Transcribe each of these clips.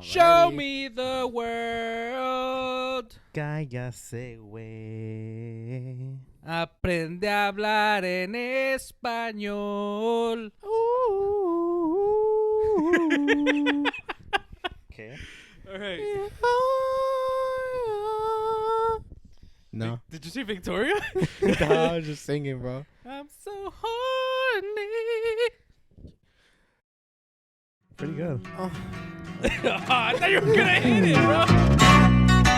Show me the world. Cállase, güey. Aprende a hablar en español. Okay. All right. No. Did you see Victoria? No, I was just singing, bro. I'm so horny. Pretty good. Oh. I thought you were gonna hit it, bro.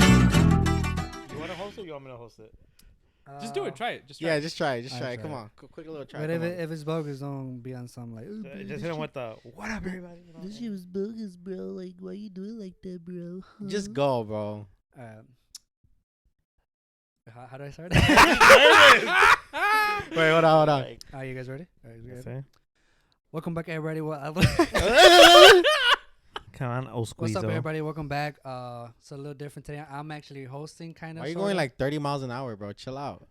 You want to host it or you want me to host it? Just do it. Try it. Just try Yeah, it. just try it. Just I'll try it. try Come it. on. Quick little try. But Come on. if it's bogus, don't be on some like. "Ooh, bro, Just hit him with the, what up, everybody? You know? This shit was bogus, bro. Like, why you do it like that, bro? Just go, bro. How do I start? Wait, hold on. Like, Are you guys ready? All right, that's ready? it. Welcome back, everybody. Come on, old squeeze. What's up, everybody? Welcome back. It's a little different today. I'm actually hosting, kind of. Why are you going like 30 miles an hour, bro? Chill out.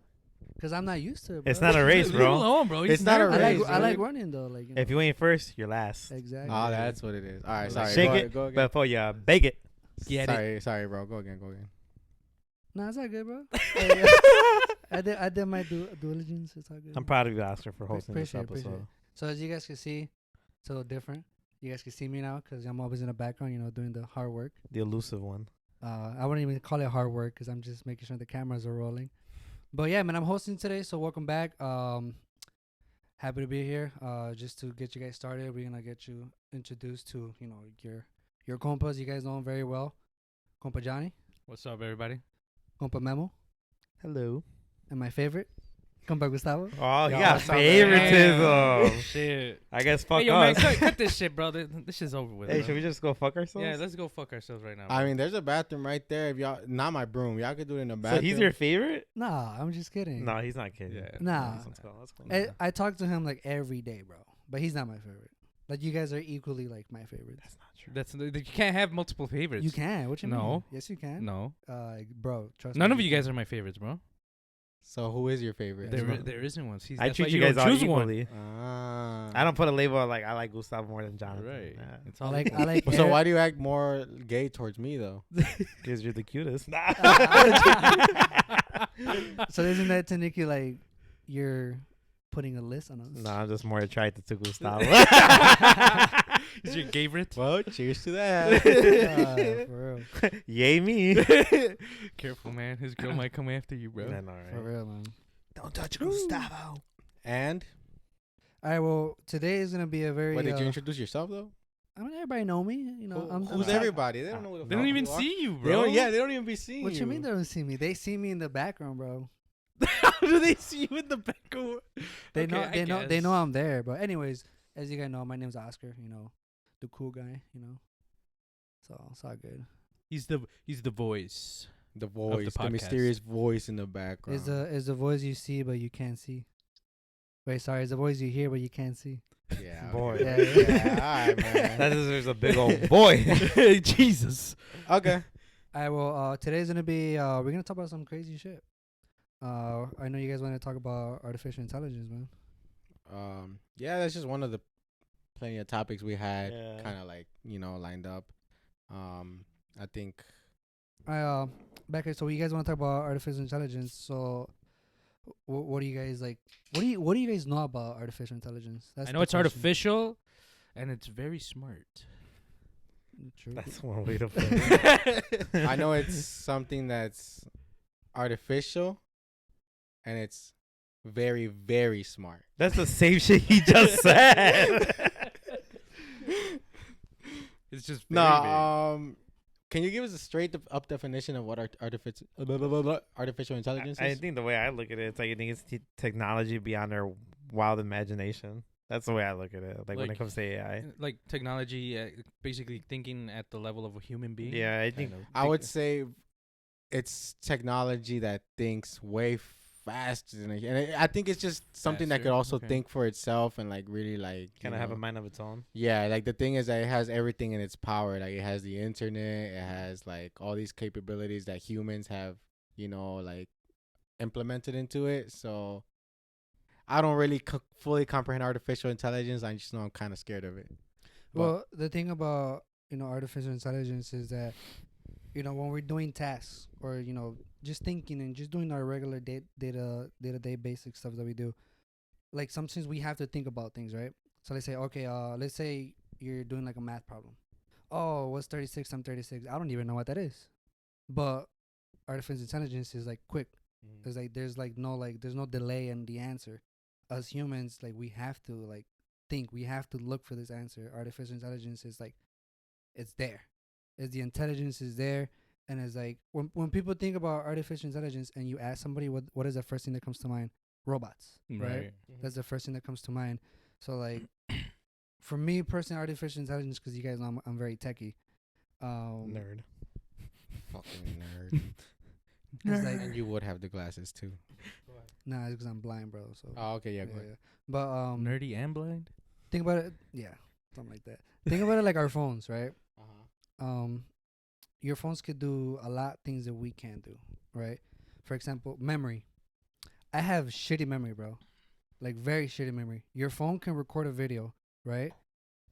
Because I'm not used to it. Bro. It's not a race, Leave him bro. alone, bro. He's It's not a nervous. race. I like dude. running though. Like, If you ain't first, you're last. exactly. Oh, that's what it is. All right, sorry. Shake go, it Go again. before you bake it. Get it. Sorry, bro. Go again. No, it's all good, bro. I did my due diligence. It's all good. I'm proud of you, Oscar, for hosting this Appreciate it. episode. So as you guys can see, it's a little different. You guys can see me now because I'm always in the background, doing the hard work. The elusive one. I wouldn't even call it hard work because I'm just making sure the cameras are rolling. But yeah, man, I'm hosting today, so welcome back. Happy to be here. Just to get you guys started, we're gonna get you introduced to your compas. You guys know him very well. Compa Johnny, What's up, everybody? Compa Memo, Hello. and my favorite, Compa Gustavo. Oh, Yo, yeah, what's up, favoritism. Damn. Shit. I guess fuck Hey, yo, man, us. cut this shit, bro. This shit's over with. Hey, bro. should we just go fuck ourselves? Yeah, let's go fuck ourselves right now. I mean, there's a bathroom right there. If y'all, not my broom. Y'all could do it in the So bathroom. he's your favorite? Nah, I'm just kidding. No, he's not kidding. Yeah. Nah. Let's go. Let's go. I talk to him like every day, bro. But he's not my favorite. Like you guys are equally like my favorites. That's not true. That's you can't have multiple favorites. You can. What you mean? No. Yes, you can. No, Bro, trust none me. of you guys are my favorites, bro. So who is your favorite? That's right. There isn't one. See, I that's why treat you guys all choose one. equally. Ah. I don't put a label like I like Gustavo more than Jonathan. Right. Nah, It's I all like. equal. I like. So why do you act more gay towards me though? because you're the cutest. So isn't that technically like you're putting a list on us? No, I'm just more attracted to Gustavo. Is your favorite? Well, cheers to that. For real. Yay me. Careful, man. His girl might come after you, bro. Nah, nah, For right. real, man. Don't touch Gustavo. And All right. Well, today is gonna be a very. what did you introduce yourself though? I mean, everybody know me. Who's everybody? They don't know. Who the They don't fuck even you are. see you, They bro. don't, yeah, they don't even be seeing What you mean they don't see me? They see me in the background, bro. How do they see you in the back? They Okay, know. I They know. They guess. know I'm there. But anyways, as you guys know, my name's Oscar. The cool guy. So it's all good. He's the voice. The voice, the podcast. mysterious voice in the background. Is the voice you see but you can't see? Wait, sorry. Is the voice you hear but you can't see? Yeah, Boy. Yeah, okay. Yeah, all right, man. That deserves a big old boy. Jesus. Okay. I will. Today's gonna be. We're gonna talk about some crazy shit. I know you guys want to talk about artificial intelligence, man. Yeah, that's just one of the plenty of topics we had Yeah. kind of like, lined up. I think Becca. So you guys want to talk about artificial intelligence? So, what do you guys like? What do you guys know about artificial intelligence? That's I know the it's question. artificial, and it's very smart. True. That's one way to put it. I know it's something that's artificial and it's very, very smart. That's the same shit he just said. It's just No, very big. can you give us a straight up definition of what artificial intelligence I is? think the way I look at it, it's like I think it's technology beyond their wild imagination. That's the way I look at it. Like when it Like- comes to AI. Like technology, basically thinking at the level of a human being. Yeah, I think Kind of. I would say it's technology that thinks way faster than I think it's just something that Faster? could also Okay. think for itself and like really like kind of have a mind of its own. Yeah, like the thing is that it has everything in its power. Like it has the internet, it has like all these capabilities that humans have, like implemented into it. So I don't really fully comprehend artificial intelligence. I just know I'm kind of scared of it. Well, the thing about artificial intelligence is that when we're doing tasks or just thinking and just doing our regular day-to-day basic stuff that we do, like sometimes we have to think about things, right? So let's say, okay, let's say you're doing like a math problem. Oh, what's 36 times 36? I don't even know what that is. But artificial intelligence is like quick. There's no delay in the answer. As humans, like we have to like think, we have to look for this answer. Artificial intelligence is like it's there. It's the intelligence is there, and it's like when people think about artificial intelligence and you ask somebody what is the first thing that comes to mind? Robots, right? That's the first thing that comes to mind. So like for me personally, artificial intelligence, because you guys know I'm very techie. Nerd. Fucking nerd. It's like And you would have the glasses too. nah, it's because I'm blind, bro. So Oh, okay, yeah, go ahead. But Nerdy and blind. think about it, yeah, something like that. Think about it like our phones, right? Your phones could do a lot of things that we can't do, right? For example, memory. I have shitty memory, bro. Like very shitty memory. Your phone can record a video, right?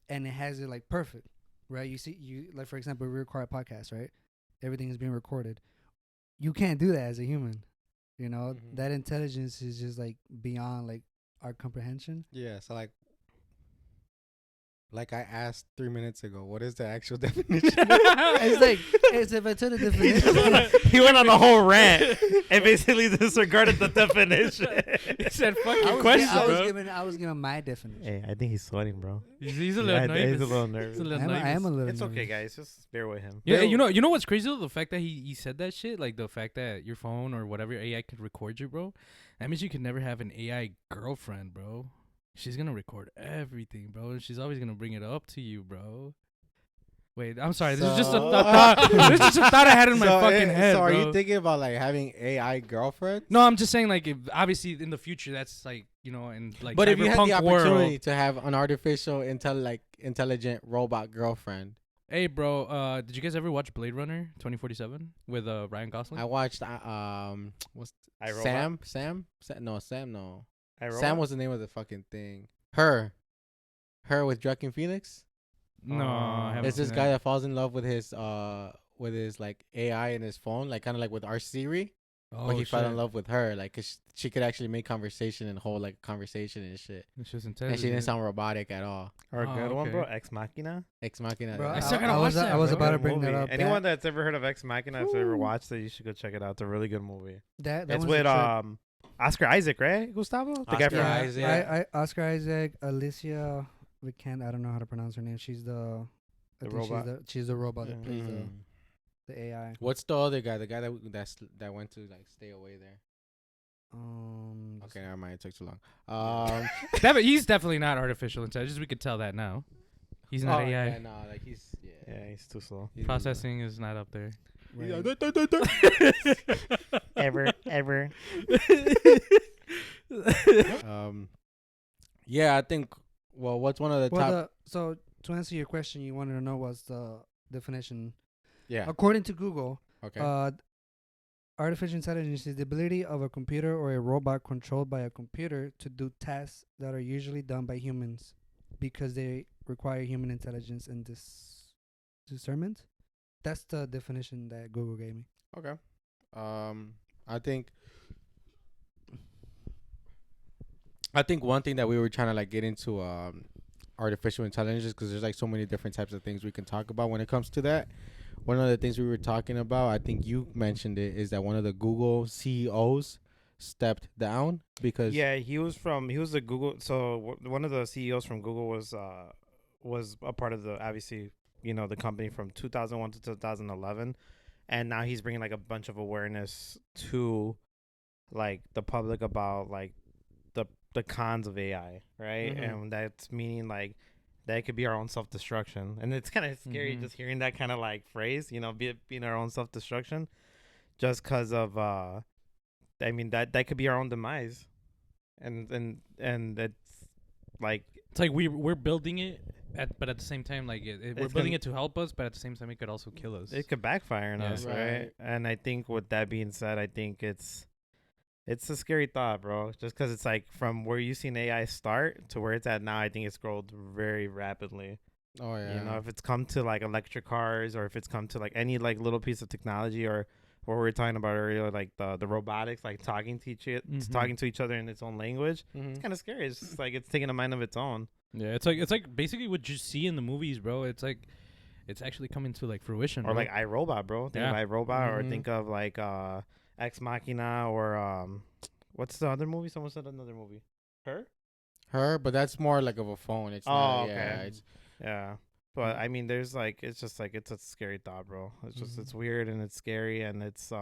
And it has it like perfect, right? You like for example, we record a podcast, right? Everything is being recorded. You can't do that as a human. That intelligence is just like beyond like our comprehension. Yeah, so like I asked 3 minutes ago, what is the actual definition? It's like if I took the definition. He went on a whole rant and basically disregarded the definition. He said, "Fuck I your was, question, I was bro." giving my definition. Hey, I think he's sweating, bro. He's a little Yeah, nervous. he's a little nervous. He's a little I am a nervous. little. It's okay, nervous. guys. Just bear with him. Yeah, Bill- you know what's crazy though? The fact that he said that shit, like the fact that your phone or whatever AI could record you, bro. That means you could never have an AI girlfriend, bro. She's gonna record everything, bro, and she's always gonna bring it up to you, bro. Wait, I'm sorry. This is just a So- thought. This is just a thought I had in my fucking head, So are bro. you thinking about like having AI girlfriend? No, I'm just saying, like, if obviously in the future, that's like, in like But if you had the cyberpunk opportunity world. to have an artificial intelligent robot girlfriend, Hey, bro, did you guys ever watch Blade Runner 2047 with Ryan Gosling? I watched what's iRobot? Sam no iRobot? Sam was the name of the fucking thing. Her with Joaquin Phoenix. No, I haven't It's this seen guy that falls in love with his like AI in his phone, like kind of like with our Siri, Oh, but he fell in shit. love with her, like 'cause she could actually make conversation and hold like conversation and shit, It's just and intelligent. she didn't sound robotic at all. Or a Oh, good one, okay. bro. Ex Machina. Ex Machina. Bro, I still gotta watch was that, I was bro. about to Good bring that movie. up. Anyone that's ever heard of Ex Machina, that's ever watched it, you should go check it out. It's a really good movie. that It's one's a with trip. Oscar Isaac, right? Gustavo, the guy Oscar from Yeah, Isaac. Oscar Isaac, Alicia Vikander. I don't know how to pronounce her name. She's the The I think robot? She's the robot that Yeah. plays Mhm. the AI. What's the other guy? The guy that went to like stay away there. Okay, never mind. It took too long. He's definitely not artificial intelligence. We could tell that now. He's not AI. Yeah, no, like he's Yeah, he's too slow. he's- Processing is not up there. Right. ever. Yeah, I think. Well, what's one of the top? So to answer your question, you wanted to know what's the definition. Yeah. According to Google, Okay. artificial intelligence is the ability of a computer or a robot controlled by a computer to do tasks that are usually done by humans because they require human intelligence and discernment. That's the definition that Google gave me. Okay. I think one thing that we were trying to like get into artificial intelligence, because there's like so many different types of things we can talk about when it comes to that. One of the things we were talking about, I think you mentioned it, is that one of the Google CEOs stepped down because Yeah, he was the Google. So one of the CEOs from Google was a part of the, obviously, the company from 2001 to 2011, and now he's bringing like a bunch of awareness to like the public about like the cons of AI, right? Mhm. And that's meaning like that could be our own self-destruction, and it's kind of scary Mhm. just hearing that kind of like phrase, being our own self-destruction, just because of I mean that could be our own demise, and it's like It's like we're building it, but at the same time, like we're It's building gonna- it to help us, but at the same time, it could also kill us. it could backfire on Yeah. us, right? Right. And I think with that being said, I think it's It's a scary thought, bro. Just because it's like from where you seen AI start to where it's at now, I think it's grown very rapidly. Oh yeah. You know, if it's come to like electric cars, or if it's come to like any like little piece of technology, or what we were talking about earlier, like the robotics, like talking to talking to each other in its own language. It's kind of scary. It's just like it's taking a mind of its own. Yeah, it's like basically what you see in the movies, bro. It's like it's actually coming to like fruition. Or bro. like iRobot, bro. Think Yeah. of iRobot, or Mhm. think of like Ex Machina, or what's the other movie? Someone said another movie. Her? But that's more like of a phone. It's not. Okay. Yeah. It's Yeah. But I mean, there's like, it's just like, it's a scary thought, bro. It's just, it's weird and it's scary, and it's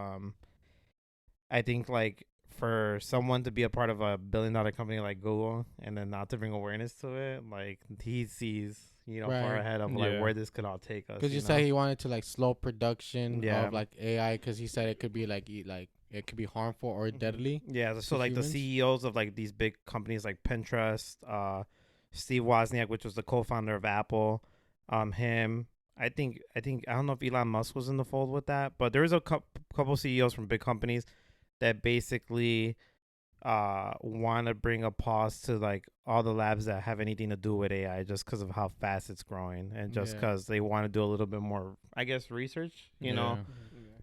I think like for someone to be a part of a billion-dollar company like Google and then not to bring awareness to it, like he sees, far Right. ahead of like Yeah. where this could all take us. because you said he wanted to like slow production Yeah. of like AI because he said it could be like it could be harmful or deadly. Yeah, so to like humans? the CEOs of like these big companies like Pinterest, Steve Wozniak, which was the co-founder of Apple, him. I think I don't know if Elon Musk was in the fold with that, but there was a couple CEOs from big companies that basically want to bring a pause to like all the labs that have anything to do with AI, just because of how fast it's growing, and just Yeah. because they want to do a little bit more, I guess, research, Yeah.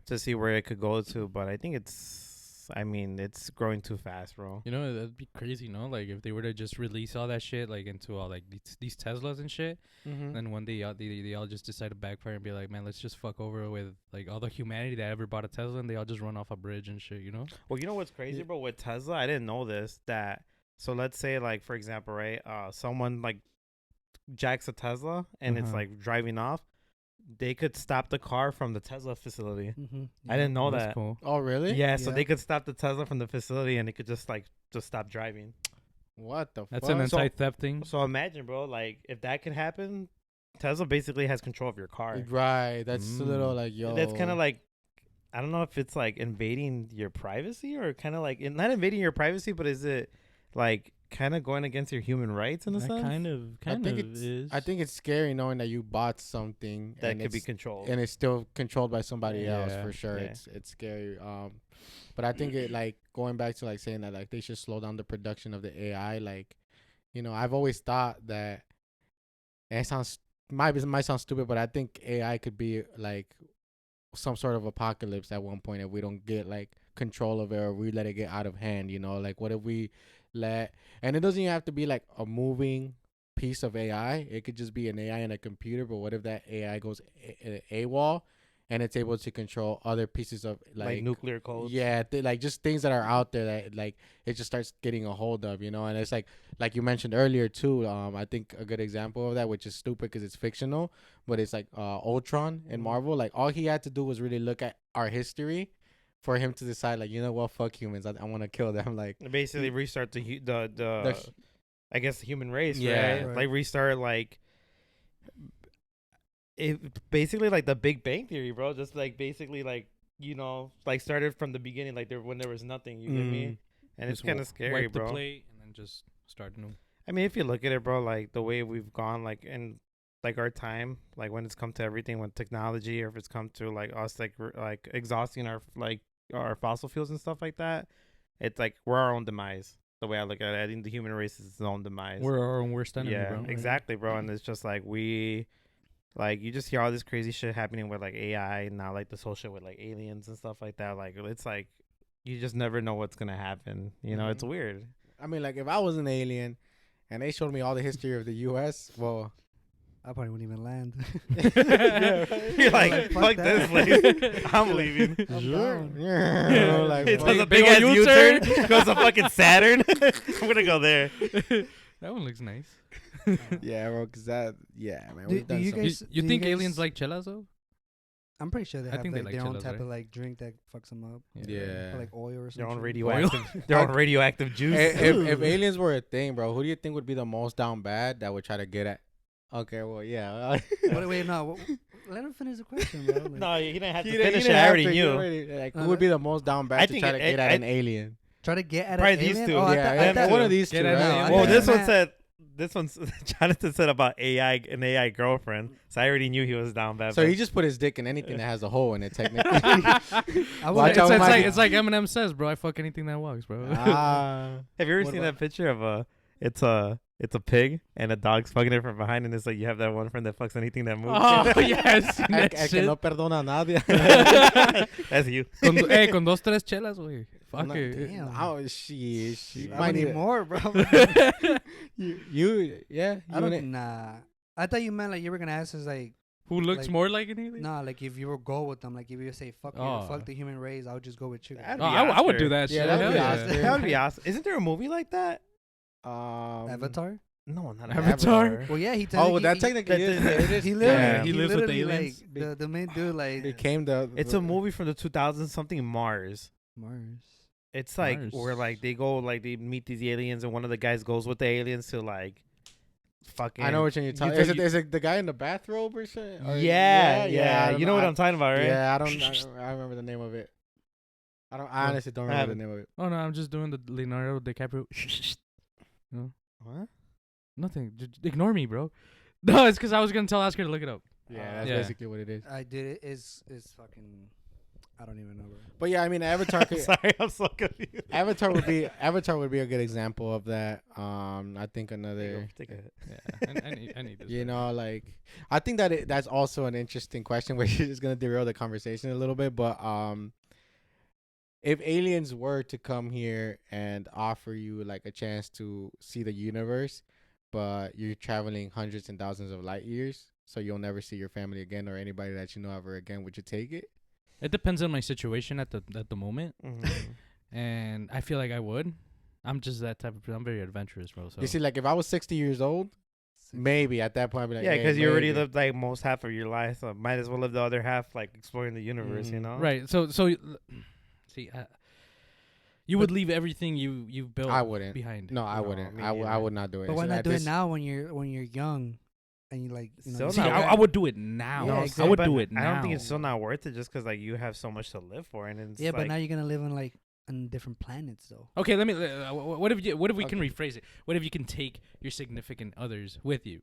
to see where it could go to. But I think it's growing too fast, bro. You know, that'd be crazy, no? Like if they were to just release all that shit like into all like these Teslas and shit, Mm-hmm. then one day they all just decide to backfire and be like, man, let's just fuck over with like all the humanity that ever bought a Tesla, and they all just run off a bridge and shit, you know? Well, you know what's crazy, Yeah. bro? With Tesla, I didn't know this. So let's say, like, for example, right? Someone like jacks a Tesla and it's Uh-huh. like driving off. They could stop the car from the Tesla facility. Mm-hmm. I didn't know That's that. cool. Oh really? Yeah, so Yeah. they could stop the Tesla from the facility, and it could just stop driving. What the That's fuck? an So- anti-theft thing. So imagine, bro, like if that could happen, Tesla basically has control of your car. Right. That's a little Mm. like yo. That's kind of like, I don't know if it's like invading your privacy, or kind of like not invading your privacy, but is it like kind of going against your human rights in a That sense? kind of is. I think it's scary knowing that you bought something That and could be it's- controlled. and it's still controlled by somebody else Yeah. for sure. Yeah. It's scary. But I think it like going back to like saying that like they should slow down the production of the AI. Like, I've always thought that, and it might sound stupid, but I think AI could be like some sort of apocalypse at one point if we don't get like control of it, or we let it get out of hand. Like what if we and it doesn't even have to be like a moving piece of AI. It could just be an AI in a computer. But what if that AI goes AWOL and it's able to control other pieces of like nuclear codes. yeah, like just things that are out there that like it just starts getting a hold of, and it's like you mentioned earlier too. I think a good example of that, which is stupid because it's fictional, but it's like Ultron in Marvel. Like all he had to do was really look at our history for him to decide, like, fuck humans. I want to kill them. Like Basically restart the I guess the human race, Yeah. right? Right. Like restart like it basically like the Big Bang Theory, bro. Just like basically like like started from the beginning, like when there was nothing. You get me? And it's Just kind of scary, wipe bro. the plate and then just start new. I mean, if you look at it, bro, like the way we've gone, like in like our time, like when it's come to everything with technology, or if it's come to like us, like exhausting our fossil fuels and stuff like that, it's like we're our own demise. The way I look at it, I think the human race is its own demise. We're our own worst enemy, Yeah, bro. exactly, bro. And it's just like you just hear all this crazy shit happening with like AI, and now like this whole shit with like aliens and stuff like that. Like it's like you just never know what's gonna happen. It's weird. I mean, like if I was an alien and they showed me all the history of the U.S., well, I probably wouldn't even land. You're like, fuck this place. I'm leaving. I'm down. yeah, like, It fuck. does a big big ass old U-turn. U-turn. Goes to fucking Saturn. I'm gonna go there. That one looks nice. Yeah, bro, because yeah, man. Do- we've do done you some- guys- You do think guys- aliens like chelas though? I'm pretty sure they I have think they like like their own chelas, type right? of like drink that fucks them up, Yeah. or like oil or Their something. own radioactive. Their own radioactive juice. if aliens were a thing, bro, who do you think would be the most down bad that would try to get at? Okay, well, yeah. Wait, no. Let him finish the question, bro. Like, No, you didn't have to He didn't finish it. I have already to, knew. like, No, who would be the most down bad I to think try to get at an alien? try to get at Probably an these alien? two. Oh, I Yeah, thought- yeah, I thought- one of these two, Get at an right? alien. Well, Yeah. this one Man. said this one's Jonathan said about an AI girlfriend. So I already knew he was down bad. So but- he just put his dick in anything that has a hole in it, technically. I Watch It's, out, it's Mikey. like it's like Eminem says, bro. I fuck anything that walks, bro. Ah. Have you ever What seen about- that picture of it's a pig and a dog's fucking it from behind, and it's like you have that one friend that fucks anything that moves. Oh yes, El que no perdona a nadie. That's you. con dos tres chelas, güey. Fuck No, it. damn. Oh, she I might need need more, bro. yeah. I don't. Nah. I thought you meant like you were gonna ask us like, Who looks Like- more like an alien? nah, like if you were go with them, like if you say fuck Oh. you, fuck the human race, I would just go with you. That'd Oh, be I would Oscar. do that Yeah, shit. that'd Hell be yeah. Oscar. That would be awesome. Isn't there a movie like that? Avatar. No, not Avatar? Well, yeah, he. Oh, he, that he, technically is. that- It is. he literally, Yeah, he he lives with the literally, aliens. Like, the main dude, like became the. It's a movie from the 2000s, something Mars. Mars. It's like Mars. where like they go like they meet these aliens, and one of the guys goes with the aliens to like fucking. I know what you're talking. You- Is it the guy in the bathrobe or something? Or- Yeah, yeah. I don't You know what I'm talking about, right? Yeah, I remember the name of it. I honestly don't remember the name of it. Oh no, I'm just doing the Leonardo DiCaprio. What? Nothing. Ignore me, bro. No, it's because I was gonna tell Oscar to look it up. Yeah, that's Yeah. basically what it is. I did it. Is fucking. I don't even know. Bro. But yeah, I mean, Avatar. Sorry, I'm so confused. Avatar would be a good example of that. I think another. Take a hit. Yeah, I need this. You bro. know, like I think that that's also an interesting question, which is gonna derail the conversation a little bit. But if aliens were to come here and offer you like a chance to see the universe, but you're traveling hundreds and thousands of light years, so you'll never see your family again or anybody that you know ever again, would you take it? It depends on my situation at the moment, Mhm. and I feel like I would. I'm just that type of. I'm very adventurous, bro. So You see, like if I was 60 years old, maybe at that point I'd be like, Yeah, hey, because you already maybe. lived like most half of your life, so might as well live the other half like exploring the universe. You Mhm. know? right. So see, you would leave everything you've built. I wouldn't. behind. No, I No, wouldn't. me I neither. would not do it. But why So not at do it this- now when you're young, and you like you know. Still you See, not got- I would do it now. Yeah, I exactly. would But do it now. I don't think it's still not worth it just because like you have so much to live for, and it's Yeah, but like, now you're gonna live on like on different planets though. Okay, let me. What if we can Okay. rephrase it? What if you can take your significant others with you?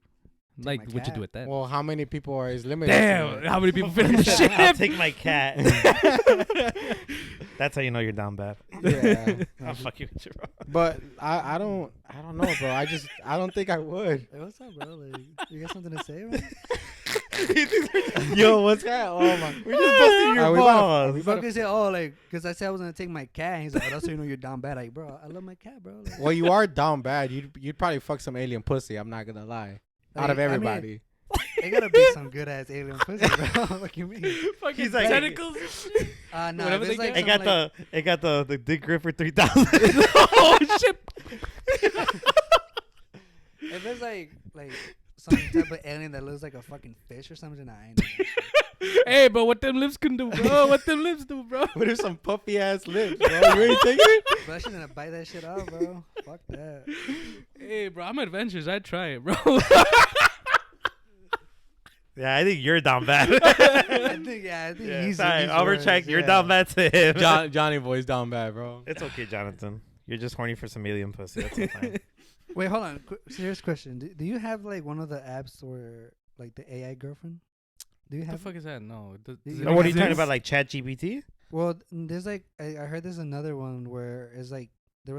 Take Like, my would you cat. do it then? Well, how many people are is limited? Damn, how many people fit in the ship? I'll take my cat. That's how you know you're down bad. Yeah. I'll fuck you with your bro. But I don't know, bro. I don't think I would. Hey, what's up, bro? Like, you got something to say, right? Yo, what's that? Oh my. We're just busting your Are we balls. about Fucking say, oh, like, cause I said I was gonna take my cat. And he's like, oh, that's how you know you're down bad. Like, bro, I love my cat, bro. Like, Well, you are down bad. You'd probably fuck some alien pussy. I'm not gonna lie. Out of I mean, everybody. it gotta be some good ass alien pussy, bro. What you mean? Fucking He's like- tentacles. and shit. No, Whatever if it's they like get. It got the Dick Gripper 3000. Oh shit! if it's like some type of alien that looks like a fucking fish or something, I ain't. Hey, but what them lips can do, bro? What them lips do, bro? What are some puffy ass lips, bro? You ain't taking it? But I shouldn't bite that shit out, bro. Fuck that. Hey, bro, I'm adventurous. I'd try it, bro. Yeah, I think you're down bad. I think Yeah, he's. sorry, he's overcheck. worse, You're yeah. down bad to him. Johnny boy's down bad, bro. It's okay, Jonathan. You're just horny for some alien pussy. That's fine. Wait, hold on. Serious question. Do you have like one of the apps where like the AI girlfriend? Do you What the have? fuck is that? No. Does You it know What are you exist? talking about, like Chat GPT? Well, there's like I heard there's another one where it's like it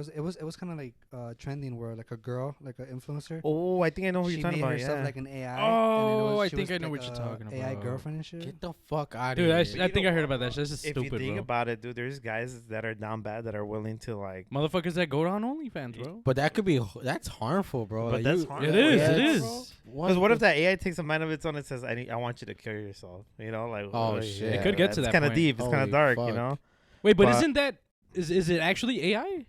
was kind of like trending where like a girl, like an influencer, Oh, I think I know who she you're talking made about. herself Yeah. like an AI. Oh, I she think was I know like what you're a talking AI about. girlfriend and shit. Get the fuck out of Dude, here. I you think know I heard what, about that. bro? This is If stupid, you think bro. about it, dude, there's guys that are down bad that are willing to like. Motherfuckers that go on OnlyFans, bro. But that could be that's harmful, bro. But Like, that's you- harmful. It is. Yeah, It it's- is. Because what if that AI takes a mind of its own and says, "I want you to kill yourself"? You know, like Oh, shit. It could get to It's that kind of point. deep. It's kind Holy of dark. You fuck. know. Wait, but But- isn't that is it actually AI?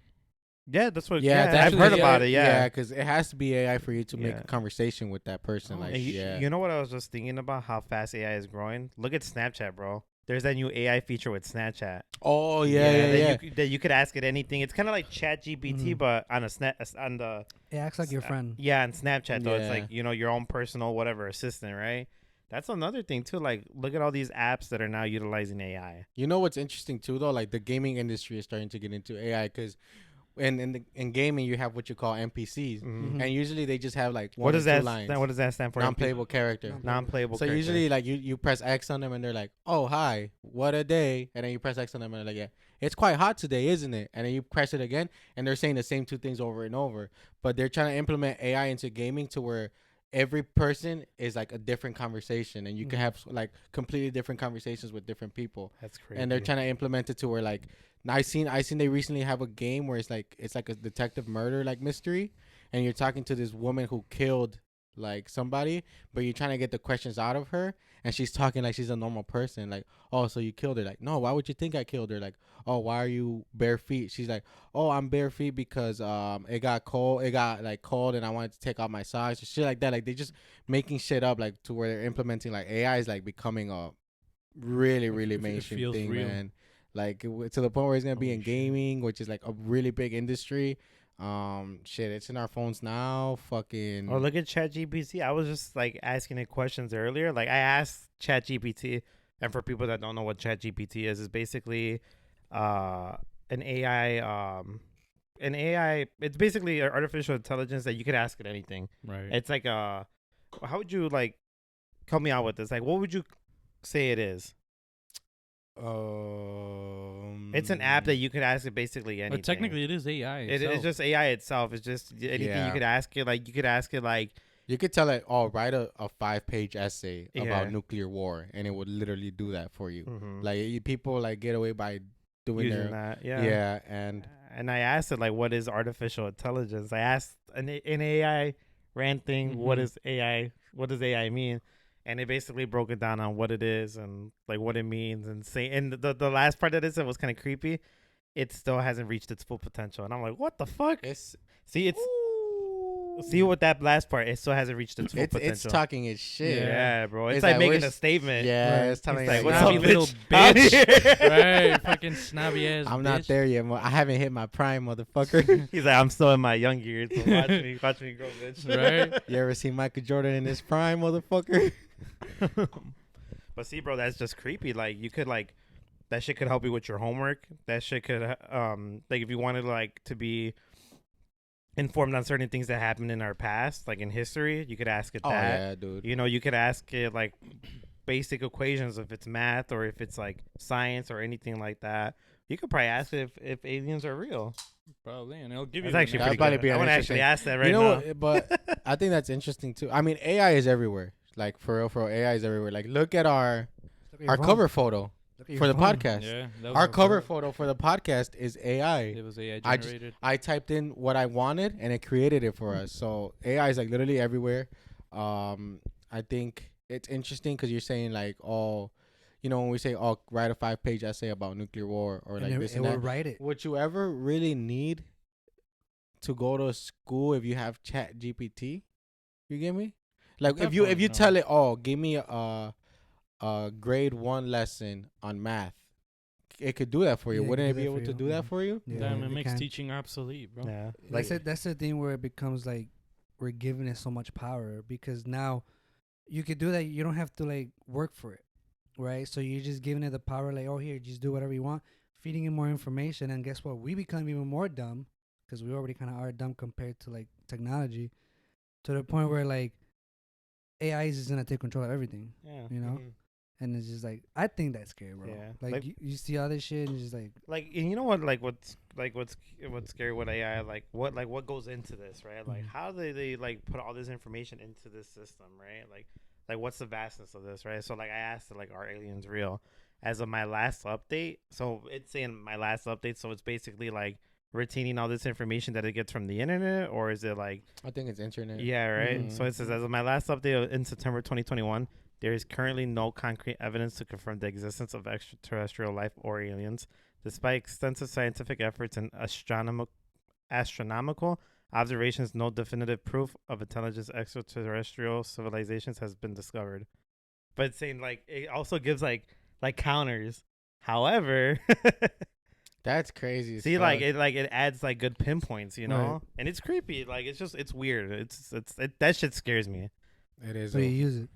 Yeah, that's what. Yeah, it's I've actually heard AI. about it. Yeah. because it has to be AI for you to make Yeah. a conversation with that person. Oh, Like, And yeah. you know what I was just thinking about? How fast AI is growing. Look at Snapchat, bro. There's that new AI feature with Snapchat. Oh yeah, that yeah. You, that you could ask it anything. It's kind of like Chat GPT, Mhm. but on on the It acts like your friend. yeah, on Snapchat though, it's Yeah. like your own personal whatever assistant, right? That's another thing too. Like, look at all these apps that are now utilizing AI. You know what's interesting too, though? Like the gaming industry is starting to get into AI because in gaming you have what you call NPCs, Mhm. and usually they just have like What one or does two that lines. what does that stand for? Non-playable character. Non-playable. So character. usually like you press X on them and they're like, oh hi, what a day, and then you press X on them and they're like, yeah, it's quite hot today, isn't it? And then you press it again and they're saying the same two things over and over. But they're trying to implement AI into gaming to where every person is like a different conversation, and you can have like completely different conversations with different people. That's crazy. And they're trying to implement it to where like I seen they recently have a game where it's like a detective murder like mystery, and you're talking to this woman who killed like somebody, but you're trying to get the questions out of her, and she's talking like she's a normal person, like, oh, so you killed her? Like, no, why would you think I killed her? Like, oh, why are you bare feet? She's like, oh, I'm bare feet because it got cold and I wanted to take off my socks or shit like that. Like, they just making shit up like to where they're implementing like AI is like becoming a really It mainstream feels thing, real. man. Like to the point where it's gonna be Holy in shit. gaming, which is like a really big industry. Shit, it's in our phones now. Fucking. Oh, look at ChatGPT. I was just like asking it questions earlier. Like I asked ChatGPT, and for people that don't know what ChatGPT is, it's basically an AI it's basically an artificial intelligence that you could ask it anything. Right. It's like how would you like help me out with this? Like what would you say it is? It's an app that you could ask it basically anything. But technically, it is AI. It's just AI itself. It's just anything Yeah. you could ask it. Like you could ask it like You could tell it, oh, write a 5-page essay Yeah. about nuclear war, and it would literally do that for you. mhm, Like people like get away by doing using their that. Yeah. yeah, and And I asked it like, what is artificial intelligence? I asked an AI rant thing, what Mhm. is AI? What does AI mean? And it basically broke it down on what it is and like what it means and say. And the last part that it said was kind of creepy. It still hasn't reached its full potential, and I'm like, what the fuck? it's See what that last part. It still hasn't reached its full potential. it's talking its shit. Yeah, bro. It's It's like like, making we're a statement. Yeah, Right. it's telling It's you like, like, what's snobby up, little bitch? right, fucking snobby ass. I'm not bitch. there yet. I haven't hit my prime, motherfucker. He's like, I'm still in my young years. So watch me grow, bitch. Right. You ever seen Michael Jordan in his prime, motherfucker? But see, bro, that's just creepy. Like you could like that shit could help you with your homework. That shit could like if you wanted like to be informed on certain things that happened in our past, like in history, you could ask it Oh that. yeah, dude. You know, you could ask it like basic equations if it's math or if it's like science or anything like that. You could probably ask it if aliens are real. Probably, and it'll give That's you. actually That'd pretty probably good. be I an want to actually interesting- ask that right you know now. what? But I think that's interesting too. I mean, AI is everywhere. Like for real, AI is everywhere. Like look at our cover photo for the podcast. Yeah, that was Our cover first. photo for the podcast is AI. It was AI I just- generated. I typed in what I wanted and it created it for us. So AI is like literally everywhere. I think it's interesting because you're saying like, oh, you know, when we say, oh, write a 5-page essay about nuclear war or like this it and will that. write it. Would you ever really need to go to school if you have Chat GPT? You get me? Like if you Definitely tell no. it, oh, give me a grade 1 lesson on math, it could do that for you. Yeah, it Wouldn't could it do be that able for to you. do that Mhm. for you? Yeah, Damn, it they makes can. teaching obsolete, bro. Yeah, Like that's the thing where it becomes like we're giving it so much power because now you could do that. You don't have to like work for it, right? So you're just giving it the power, like, oh, here, just do whatever you want, feeding it more information, and guess what? We become even more dumb because we already kind of are dumb compared to like technology, to the point where like AI is just gonna take control of everything, yeah, you know? mhm. And it's just like I think that's scary, bro. Yeah, Like, like- you see all this shit and it's just like Like, and you know what? Like, what's scary with AI? Like, what goes into this, right? Like, Mhm. how they like put all this information into this system, right? Like what's the vastness of this, right? So, like, I asked it, like, are aliens real? As of my last update, so it's saying my last update, so it's basically like retaining all this information that it gets from the internet, or is it like, I think it's internet. yeah, right? Mhm. So it says as of my last update in September 2021. There is currently no concrete evidence to confirm the existence of extraterrestrial life or aliens. Despite extensive scientific efforts and astronomical observations, no definitive proof of intelligent extraterrestrial civilizations has been discovered. But it's saying like it also gives like counters. However, That's crazy. as see fuck. like it adds like good pinpoints, you know? Right. And it's creepy. Like it's weird. That shit scares me. it is. so you though. use it.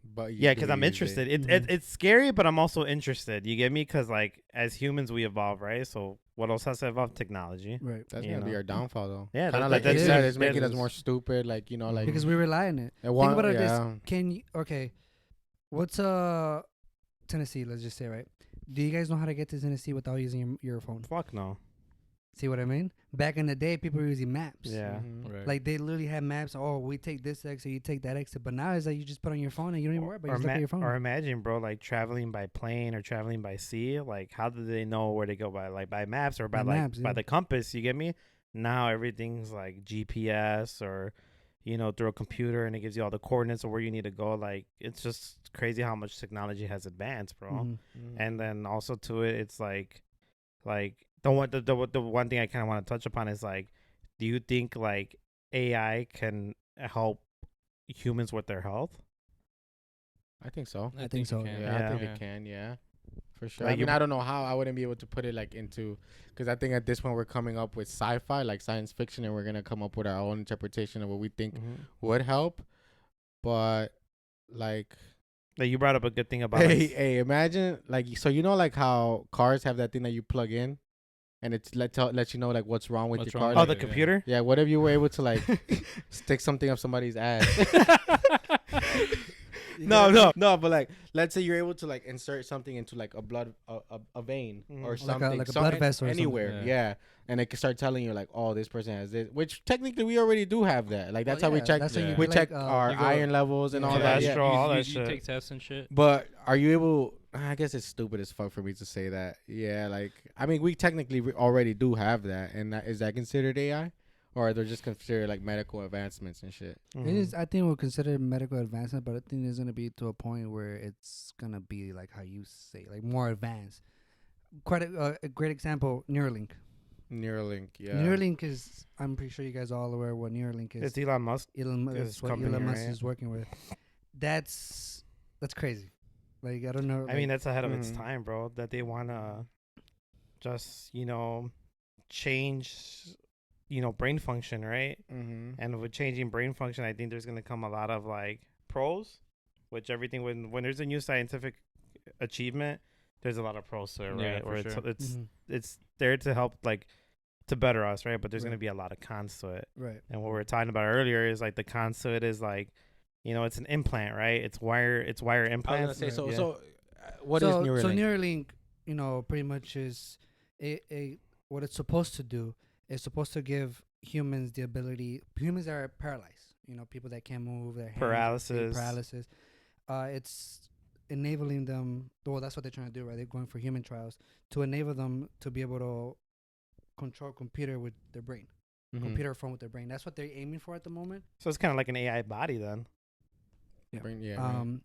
But Yeah, because I'm interested. It's scary, but I'm also interested. You get me? Because like as humans, we evolve, right? So what else has to evolve? Technology. Right. That's You gonna be know? our downfall, though. Yeah, kind of that- like that- you that said, is- it's making that us is- more stupid. Like like Because we rely on it. and Think about it yeah. this. Can you, okay, what's Tennessee, let's just say, right? Do you guys know how to get to Tennessee without using your phone? Fuck no. See what I mean? Back in the day, people were using maps. Yeah. Mhm. Right. Like they literally had maps. Oh, we take this exit, you take that exit. But now it's like you just put on your phone and you don't even worry about it. You just look at your phone. Or imagine, bro, like traveling by plane or traveling by sea. Like, how do they know where to go by? Like by maps or by By like maps, by yeah. the compass? You get me? Now everything's like GPS or, through a computer, and it gives you all the coordinates of where you need to go. Like, it's just crazy how much technology has advanced, bro. Mhm. And then also to it, it's like the one thing I kind of want to touch upon is like, do you think like AI can help humans with their health? I think so. I think so. you can. Yeah, I think Yeah. it can. Yeah, for sure. Like I mean, you- I don't know how. I wouldn't be able to put it like into, because I think at this point we're coming up with sci-fi, like science fiction, and we're gonna come up with our own interpretation of what we think would help. But like, Like you brought up a good thing about hey, imagine like, so like how cars have that thing that you plug in, and it's let you know like what's wrong with What's your wrong car. with the it, yeah. computer. Yeah, what if you were able to like stick something up somebody's ass? No, but like, let's say you're able to like insert something into like a blood, a vein Mhm. or Like a- something, like a blood vessel or something. anywhere, Yeah. yeah. And it can start telling you like, oh, this person has this, which technically we already do have that. Like that's Well, how we yeah, check. that's when you We do, check like, our you go- iron levels and all Yeah. that. Yeah. Cholesterol, all that you shit. take tests and shit. But are you able? I guess it's stupid as fuck for me to say that. Yeah, like I mean, we technically already do have that, and is that considered AI, or are they just considered like medical advancements and shit? Mhm. It is. I think we'll consider medical advancement, but I think it's gonna be to a point where it's gonna be like how you say, like more advanced. Quite a great example, Neuralink. Neuralink, yeah. Neuralink is. I'm pretty sure you guys are all aware what Neuralink is. It's Elon Musk. That's his what company, Elon Musk right? is working with. That's crazy. Like I don't know. I mean, that's ahead of its Mhm. time, bro. That they wanna just change brain function, right? Mm-hmm. And with changing brain function, I think there's gonna come a lot of like pros, which everything when there's a new scientific achievement, there's a lot of pros to it, Yeah, right? for Or sure. it's there to help like to better us, right? But there's Right. gonna be a lot of cons to it. right. And what we were talking about earlier is like the cons to it is like, it's an implant, right? It's wire I was implants. gonna say Yeah. what is Neuralink? So Neuralink, pretty much is a what it's supposed to do is supposed to give humans the ability. Humans that are paralyzed, people that can't move, their hands, Paralysis. paralysis. It's enabling them. Well, that's what they're trying to do, right? They're going for human trials to enable them to be able to control computer with their brain, Mhm. computer phone with their brain. That's what they're aiming for at the moment. So it's kind of like an AI body then. Yeah, right.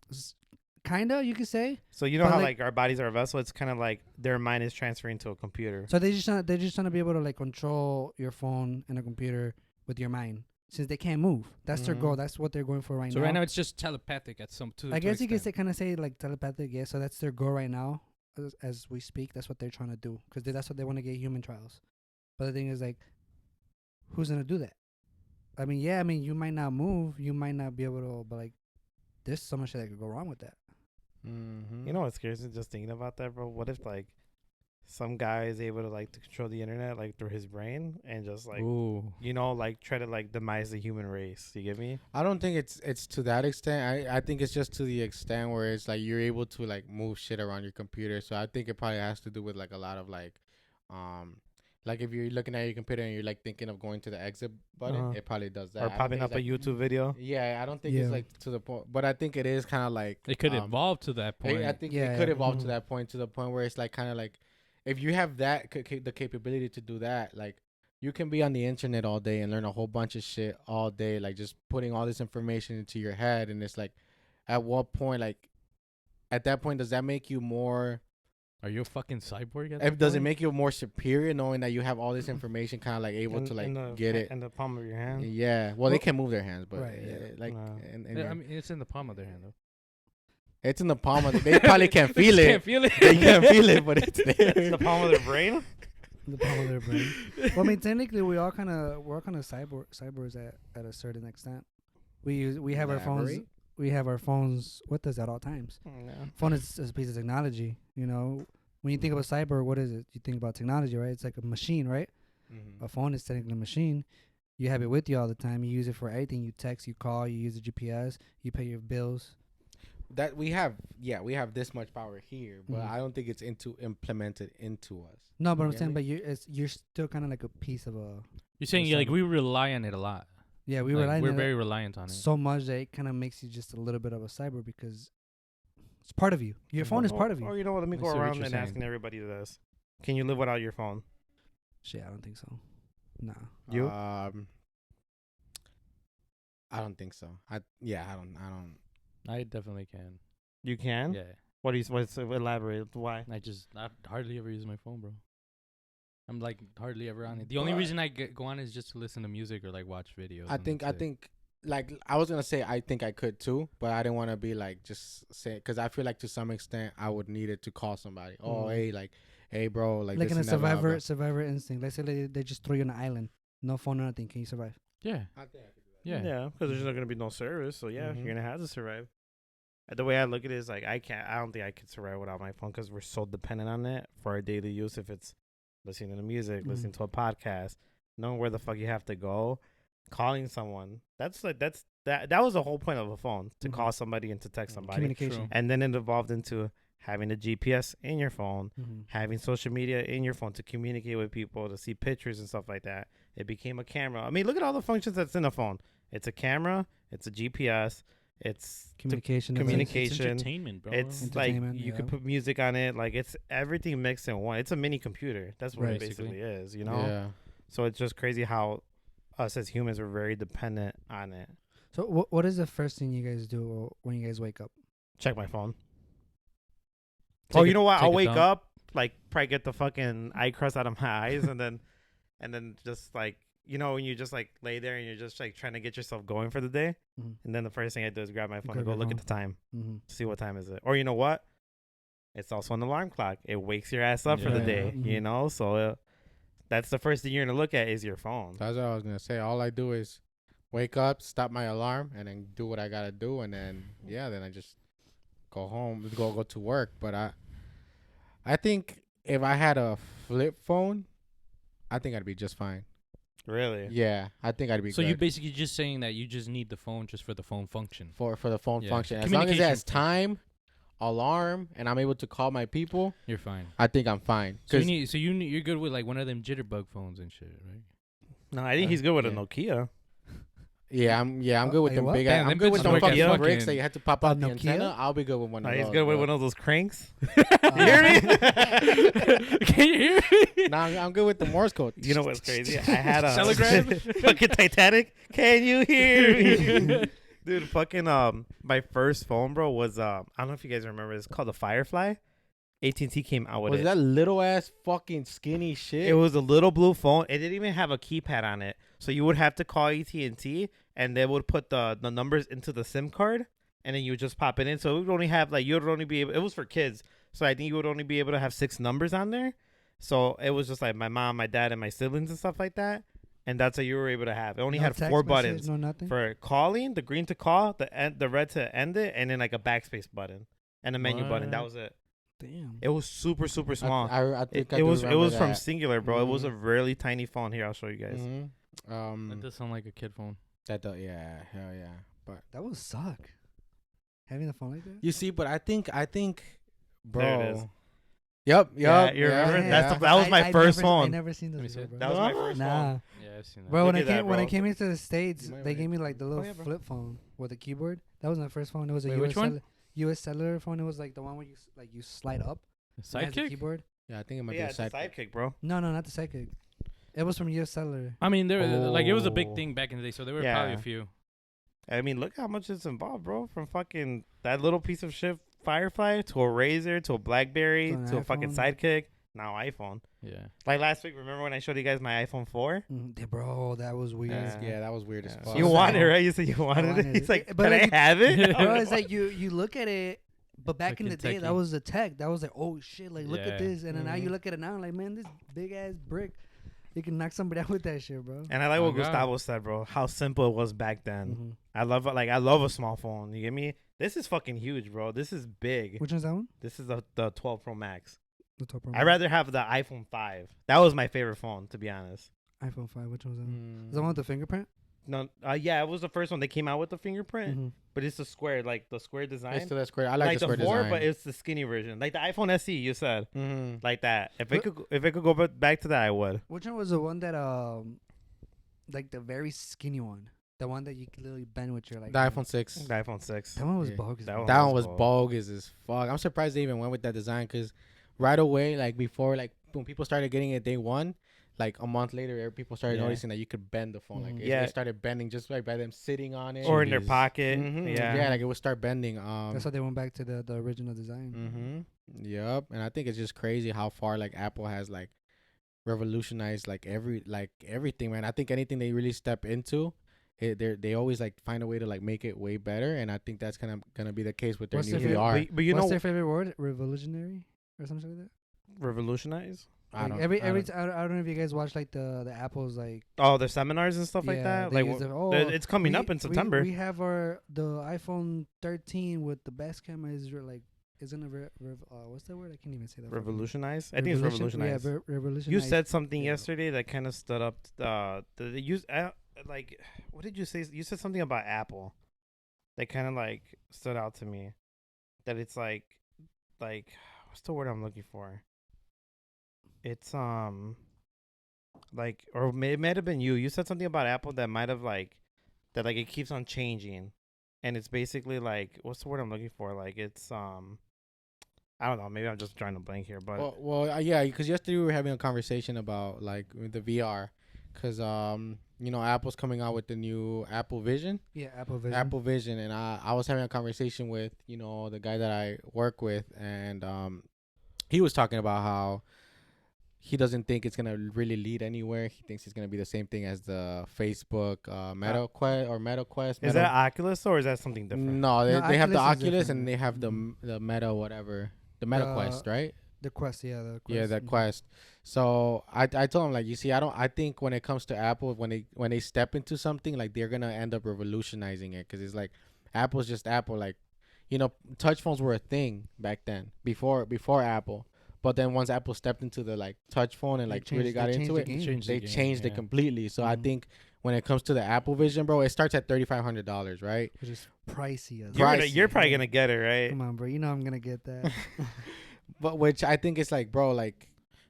Kinda, you could say. So you know But how like- like our bodies are a vessel. It's kind of like their mind is transferring to a computer. So they're just trying to be able to like control your phone and a computer with your mind, since they can't move. That's their Mhm. goal. That's what they're going for right So now. right now it's just telepathic at some to I guess you could extent. kind of say like telepathic. Yeah. So that's their goal right now, as we speak. That's what they're trying to do because that's what they want to get human trials. But the thing is like, who's gonna do that? I mean, you might not move, you might not be able to, but like, there's so much that could go wrong with that. Mm-hmm. You know what's scary? Just thinking about that, bro. What if like some guy is able to like to control the internet like through his brain and just like Ooh. like try to like demise the human race? You get me? I don't think it's to that extent. I think it's just to the extent where it's like you're able to like move shit around your computer. So I think it probably has to do with like a lot of like if you're looking at your computer and you're like thinking of going to the exit button, Uh-huh. it probably does that. Or I don't popping think up it's, a like, YouTube video? Yeah, I don't think Yeah. it's like to the point, but I think it is kind of like It could evolve to that point. I think Yeah, it could yeah. evolve Mhm. to that point, to the point where it's like kind of like if you have that the capability to do that, like you can be on the internet all day and learn a whole bunch of shit all day, like just putting all this information into your head. And it's like, at what point, like at that point, does that make you more? Are you a fucking cyborg? At If that does it point? make you more superior knowing that you have all this information, kind of like able to like get it? in the palm of your hand. Yeah, well, they can move their hands, but Right, yeah. like, No. and Yeah, I mean, it's in the palm of their hand though. it's in the palm of they probably can't feel They it. Can't feel it. They can't feel it, but it's there. It's the palm of their brain. The palm of their brain. Well, I mean, technically, we're all kind of cyborgs at a certain extent. We have our phones. Elaborate. we have our phones with us at all times. Yeah. Phone is a piece of technology. You know, when you think about cyber, what is it? You think about technology, right? It's like a machine, right? Mm-hmm. A phone is technically a machine. You have it with you all the time. You use it for everything. You text, you call, you use the GPS, you pay your bills. That we have this much power here, but Mhm. I don't think it's implemented into us. No, but You I'm get saying, me? but you're still kind of like a piece of a. You're saying Or like we rely on it a lot. Yeah, we Like, rely on we're it very reliant on it. so much that it kind of makes you just a little bit of a cyber because it's part of you. Your phone is part of you. Or you know what? Let me I go see what around you're and saying. asking everybody this: can you live without your phone? Shit, I don't think so. Nah. You? I don't think so. I don't. I definitely can. You can. Yeah. What do you? What's elaborate? Why? I hardly ever use my phone, bro. I'm like hardly ever on it. The only reason I go on is just to listen to music or like watch videos. I think like I was gonna say I think I could too, but I didn't want to be like just say because I feel like to some extent I would need it to call somebody. Oh hey bro, like Like this in a and that, blah, blah, survivor instinct. Let's say they just throw you on an island, no phone or nothing. Can you survive? Yeah. blah. I think I could do that. Yeah. Yeah, because there's not gonna be no service. So yeah, Mhm. you're gonna have to survive. The way I look at it is like I don't think I could survive without my phone because we're so dependent on it for our daily use. If it's listening to music, listening to a podcast, knowing where the fuck you have to go, calling someone. That was the whole point of a phone, to Mhm. call somebody and to text somebody. Communication. True. And then it evolved into having a GPS in your phone, Mm-hmm. having social media in your phone to communicate with people, to see pictures and stuff like that. It became a camera. I mean, look at all the functions that's in a phone. It's a camera, it's a GPS, it's Communication. communicate- It's Communication. entertainment, bro. it's like Entertainment, you could yeah. put music on it. Like it's everything mixed in one. It's a mini computer. That's what it Right. basically is, you know? Yeah. So it's just crazy how us as humans are very dependent on it. So what is the first thing you guys do when you guys wake up? Check my phone. Take You a- know what? take I'll a wake dump. up, like probably get the fucking eye crust out of my eyes, and then just like, you know, when you just like lay there and you're just like trying to get yourself going for the day, Mhm. and then the first thing I do is grab my phone Grab and go your look phone. at the time, Mm-hmm. see what time is it. Or you know what? It's also an alarm clock. It wakes your ass up for the Yeah. day, you Mhm. know? So that's the first thing you're going to look at is your phone. That's what I was gonna say. All I do is wake up, stop my alarm, and then do what I gotta do, and then then I just go home, go to work. But I think if I had a flip phone, I think I'd be just fine. Really? Yeah, I think I'd be. So good. you're basically just saying that you just need the phone just for the phone function. for the phone Yeah. function. As long as it Communication has time, alarm, and I'm able to call my people, You're fine. I think I'm fine. So 'Cause- you're good with like one of them jitterbug phones and shit, right? No, I think he's good with a Yeah. Nokia. I'm good with Hey, them what? big. Damn, I'm them good with bitches the work fucking at bricks fucking- that you had to pop out the Nokia? antenna. I'll be good with one No, of he's those. good with bro. one of those cranks. Uh, You hear me? Can you hear me? Nah, I'm good with the Morse code. You know what's crazy? I had a Telegram? fucking Titanic. Can you hear me? Dude, fucking my first phone, bro, was I don't know if you guys remember. It's called the Firefly. AT&T came out with Was it. that little ass fucking skinny shit? It was a little blue phone. It didn't even have a keypad on it, so you would have to call AT&T, and they would put the numbers into the SIM card, and then you would just pop it in. So it would only have like you would only be able. It was for kids, so I think you would only be able to have 6 numbers on there. So it was just like my mom, my dad, and my siblings and stuff like that, and that's what you were able to have. It only no had text 4 message, buttons No nothing. for calling: the green to call, the red to end it, and then like a backspace button and a menu button. That What? was it. Damn. It was super small. I think It was remember from that. Singular, bro. It was a Mhm. really tiny phone. Here, I'll show you guys. Mhm. That does sound like a kid phone. Yeah, hell yeah. But That would suck. Having a phone like that. you see, but I think, bro. There it is. Yep. Yeah, you remember? Yeah. That was my first I phone. never seen Let me this see before, it. bro. That was my first Nah, phone. Yeah, I've seen that. bro. Look When I at that, came when I bro. came into the States, You might they wanna- gave me like the little yeah, bro. flip phone with a keyboard. That was my first phone. It was a Wait, US which one? US cellular phone. It was like the one where you slide up. It has a Sidekick? keyboard. Yeah, I think it might Yeah, be it's a a side. sidekick, bro. No, not the Sidekick. It was from US Cellular. I mean, like it was a big Oh. thing back in the day, so there were probably Yeah. a few. I mean, look how much it's involved, bro. From fucking that little piece of shit Firefly to a Razor to a BlackBerry To an to a fucking iPhone. sidekick. Now iPhone. Yeah. Like last week, remember when I showed you guys my iPhone 4? Yeah, bro, that was weird. Yeah, that was weird as Yeah. fuck. You So wanted it, sad. right? You said you wanted wanted it. He's it. like, But can like- I have it? Bro, it's like you look at it, but back in the Fucking day, that techie. was the tech. That was like, oh shit, like look at Yeah. this, and then now you Mhm. look at it now, like man, this big ass brick, you can knock somebody out with that shit, bro. And I like Oh, what God. Gustavo said, bro. How simple it was back then. Mhm. I love a small phone. You get me? This is fucking huge, bro. This is big. Which one's that one? This is the 12 Pro Max. The top one. I'd rather have the iPhone 5. That was my favorite phone, to be honest. iPhone 5. Which one was that? Mm. Is that one with the fingerprint? No, yeah, it was the first one. They came out with the fingerprint, Mhm. but it's the square, like the square design. It's still that square. I like the square 4, design. but it's the skinny version, like the iPhone SE. You said Mhm. like that. If But- it could go back to that, I would. Which one was the one that like the very skinny one, the one that you could literally bend with your like. The iPhone 6. The iPhone 6. That one was Yeah. bogus. That bro. one That one was was bold. bogus as fuck. I'm surprised they even went with that design because right away, like before, like when people started getting it day one, like a month later, people started Yeah. noticing that you could bend the phone. Like Mhm. it started bending just like by them sitting on it. Or in their Jeez. pocket. Mhm. Yeah. yeah, like it would start bending. That's why they went back to the original design. Yep. And I think it's just crazy how far like Apple has like revolutionized like everything, man. I think anything they really step into, they always like find a way to like make it way better. And I think that's gonna be the case with their What's new their VR. But you What's know, their favorite word? Revolutionary or something like that. revolutionize. I Like don't every I don't- I don't know if you guys watch like the Apple's like Oh, their seminars and stuff like that. they Like use it's coming up in September. We have the iPhone 13 with the best camera is like isn't a what's that word? I can't even say that. Revolutionize. I think it's revolutionize. Yeah, revolutionize. You said something Yeah. yesterday that kind of stood up. The use like what did you say? You said something about Apple that kind of like stood out to me. That it's like what's the word I'm looking for? It's like or it might have been you. You said something about Apple that might have like that like it keeps on changing, and it's basically like what's the word I'm looking for? Like it's I don't know. Maybe I'm just drawing a blank here, but yeah, because yesterday we were having a conversation about like with the VR, because you know Apple's coming out with the new Apple Vision, Yeah, Apple Vision. Apple Vision, and I was having a conversation with you know the guy that I work with, and he was talking about how he doesn't think it's gonna really lead anywhere. He thinks it's gonna be the same thing as the Facebook Meta Quest or Meta Quest. is that Oculus or is that something different? No, they have the Oculus is Oculus different, and yeah. they have the Meta whatever, the Meta Quest, right? The Quest, yeah, the Quest. Yeah, that Mhm. Quest. So I told him like, you see, I think when it comes to Apple, when they step into something, like they're gonna end up revolutionizing it, because it's like Apple's just Apple. Like, you know, touch phones were a thing back then before Apple, but then once Apple stepped into the like touch phone and They like really got changed into the it, game. they game, changed it yeah. completely. So I Mhm. think when it comes to the Apple Vision, bro, it starts at $3,500, right? Which is pricey as You're Pricey. probably gonna get it, right? Come on, bro. You know I'm gonna get that. But which I think is like, bro, like.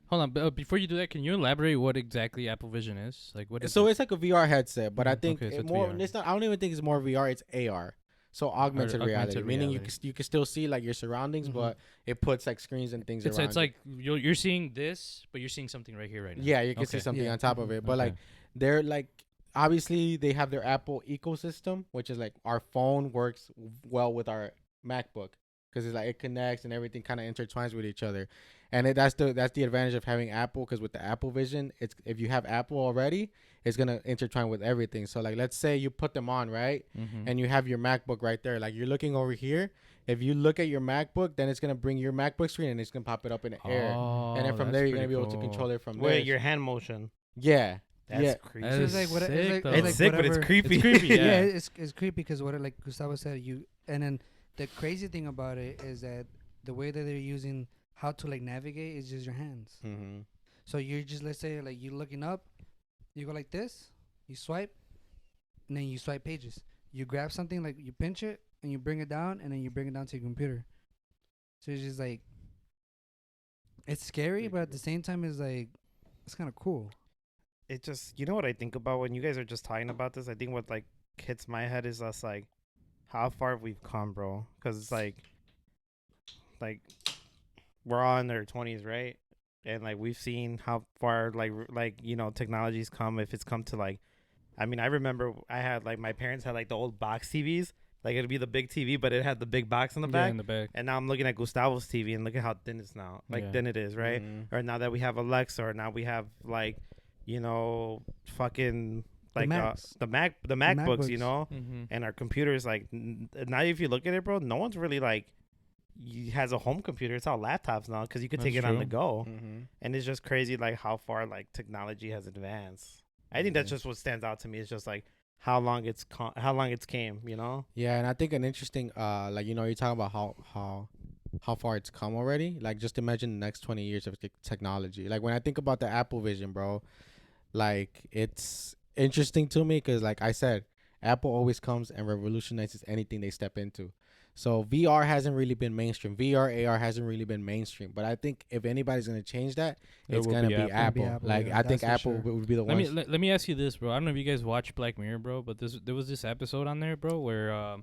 Hold on, but before you do that, can you elaborate what exactly Apple Vision is? Like, what is So it? it's like a VR headset, but I Mhm. think Okay, so it it's more. VR. It's not. I don't even think it's more VR. It's AR. So augmented reality, augmented meaning reality. you can still see like your surroundings, Mhm. but it puts like screens and things It's around. it's you. like you're seeing this, but you're seeing something right here, right now. Yeah, you can see Okay. something Yeah. on top of Mhm. it, but Okay. like they're like obviously they have their Apple ecosystem, which is like our phone works well with our MacBook because it's like it connects and everything kind of intertwines with each other, and that's the advantage of having Apple, because with the Apple Vision, it's if you have Apple already, it's gonna intertwine with everything. So like let's say you put them on, right, Mm-hmm. and you have your MacBook right there, like you're looking over here. If you look at your MacBook, then it's gonna bring your MacBook screen and it's gonna pop it up in the air, and then from there you're gonna be able to control it from there. Wait, your hand motion. Yeah. That's Yeah. creepy. That So is it's like what sick, though. It's like sick, but it's whatever- creepy. It's creepy, yeah, yeah. it's creepy because what like Gustavo said, and then the crazy thing about it is that the way that they're using how to like navigate is just your hands. Mm-hmm. So you're just, let's say like you're looking up, you go like this, you swipe, and then you swipe pages. You grab something, like you pinch it and you bring it down, and then you bring it down to your computer. So it's just like it's scary, but at the same time it's like it's kind of cool. It just, you know what I think about when you guys are just talking about this? I think what like hits my head is us like how far we've come, bro. Because it's like we're all in their 20s, right? And like we've seen how far like you know technology's come. If it's come to like, I mean, I remember I had like my parents had like the old box TVs. Like it'd be the big TV, but it had the big box in the Yeah, back. in the back. And now I'm looking at Gustavo's TV and look at how thin it's now. Like Yeah. thin it is, right? Mm-hmm. Or now that we have Alexa, or now we have like, you know, fucking like Macs. the MacBooks, you MacBooks. know, Mm-hmm. and our computers. Like now, if you look at it, bro, no one's really like has a home computer. It's all laptops now because you could take That's it on the true. go, Mm-hmm. and it's just crazy like how far like technology has advanced. I think that's Yeah. just what stands out to me. It's just like how long it's came, you know? Yeah, and I think an interesting, like you're talking about how far it's come already. Like, just imagine the next 20 years of technology. Like when I think about the Apple Vision, bro, like it's interesting to me because, like I said, Apple always comes and revolutionizes anything they step into. So VR hasn't really been mainstream. VR, AR hasn't really been mainstream. But I think if anybody's gonna change that, it's will gonna be be Apple. Apple. Gonna be Apple, Like yeah, I think that's for Apple sure. would be the Let ones. me let me ask you this, bro. I don't know if you guys watch Black Mirror, bro, but there was this episode on there, bro, where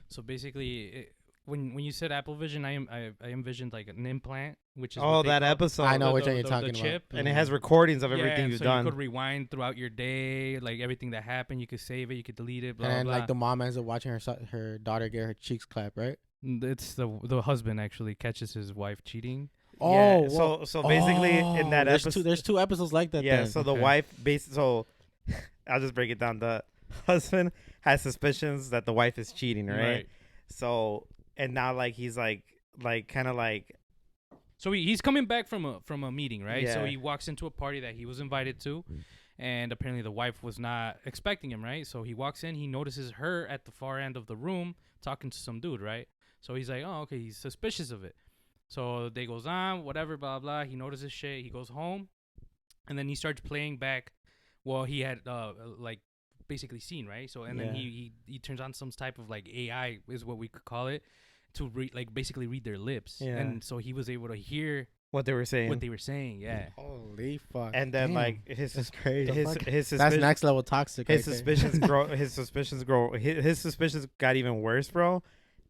so basically when you said Apple Vision, I envisioned like an implant, which is Oh, what they that call episode. I know the, which the, one you're the, talking the about. chip. And it has recordings of everything and you've so done. you could rewind throughout your day, like everything that happened. You could save it, you could delete it, blah And then blah. like the mom ends up watching her daughter get her cheeks clapped, right? It's the husband actually catches his wife cheating. Yeah, whoa. so basically in that there's episode, there's two episodes like that. yeah, then. so the Okay. wife so I'll just break it down. The husband has suspicions that the wife is cheating, right? So and now like he's like kind of like So he's coming back from a meeting, right? So Yeah. he walks into a party that he was invited to, and apparently the wife was not expecting him, right? So he walks in, he notices her at the far end of the room talking to some dude, right? So he's like, oh, okay, he's suspicious of it. So the day goes on, whatever, blah blah. He notices shit. He goes home, and then he starts playing back. Well, he had like basically seen, right? So and then Yeah. he turns on some type of like AI is what we could call it to basically read their lips, Yeah. and so he was able to hear what they were saying. what they were saying. Yeah. Holy fuck. And then Damn. like That's crazy. his fuck? his That's suspicion, next level toxic. his right there. suspicions grow. His suspicions got even worse, bro.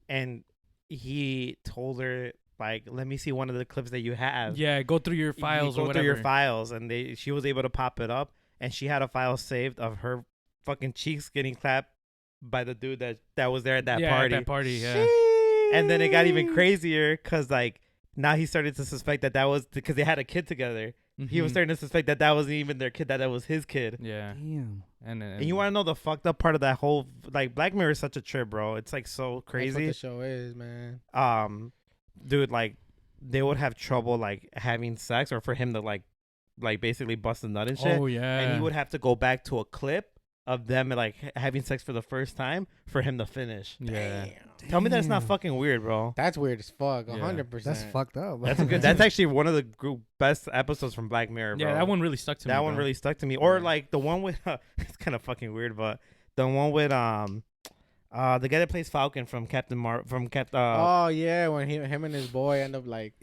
And he told her like, "Let me see one of the clips that you have." Yeah, go through your You files go or whatever. through your files, and she was able to pop it up, and she had a file saved of her fucking cheeks getting clapped by the dude that was there at that yeah, party. At that party, yeah. And then it got even crazier because like now he started to suspect that was because they had a kid together. He was Mhm. starting to suspect that wasn't even their kid, that was his kid. Yeah, Damn. And you want to know the fucked up part of that whole like Black Mirror is such a trip, bro. It's like so That's what crazy. the show is, man. Dude, like they would have trouble like having sex or for him to like basically bust a nut and shit. Oh yeah. And he would have to go back to a clip of them like having sex for the first time for him to finish. Yeah. Tell me that's not Damn. fucking weird, bro. That's weird as fuck. Yeah. 100%. That's fucked up. That's a good. That's actually one of the best episodes from Black Mirror, bro. Yeah, that one really stuck to me. That one bro. really stuck to me. Or Yeah. like the one with it's kind of fucking weird, but the one with the guy that plays Falcon from Oh yeah, when him and his boy end up like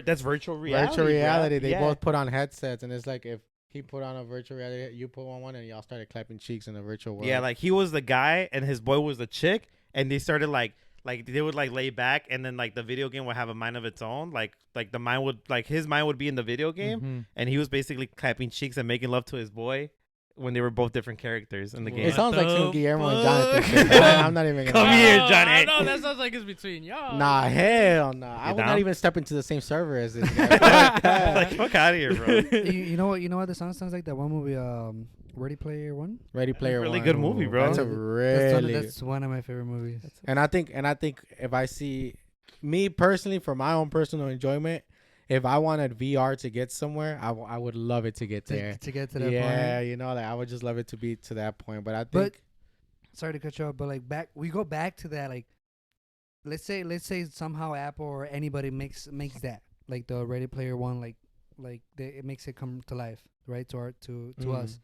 that's virtual reality. virtual reality. bro. They Yeah. both put on headsets, and it's like if he put on a virtual reality, you put on one, and y'all started clapping cheeks in the virtual world. Yeah, like he was the guy and his boy was the chick, and they started like they would like lay back, and then like the video game would have a mind of its own. Like the mind would like his mind would be in the video game, Mhm. and he was basically clapping cheeks and making love to his boy when they were both different characters in the What game. it sounds like some the Guillermo and fuck? Jonathan shit. I'm not even Come gonna. here, Oh, Johnny. No, that sounds like it's between y'all. Nah, hell no. I You would not down? even step into the same server as this guy. Like fuck out of here, bro. you know what? You know what? The sounds like that one movie, Ready Player One. Ready Player Really One. good movie, bro. That's a really. That's one of my favorite movies. And I think if I see me personally for my own personal enjoyment, if I wanted VR to get somewhere, I would love it to get there. To get to that Yeah, point. you know, like I would just love it to be to that point. But I But think sorry to cut you off, but like we go back to that. Like, let's say somehow Apple or anybody makes that like the Ready Player One, it makes it come to life, right? To us.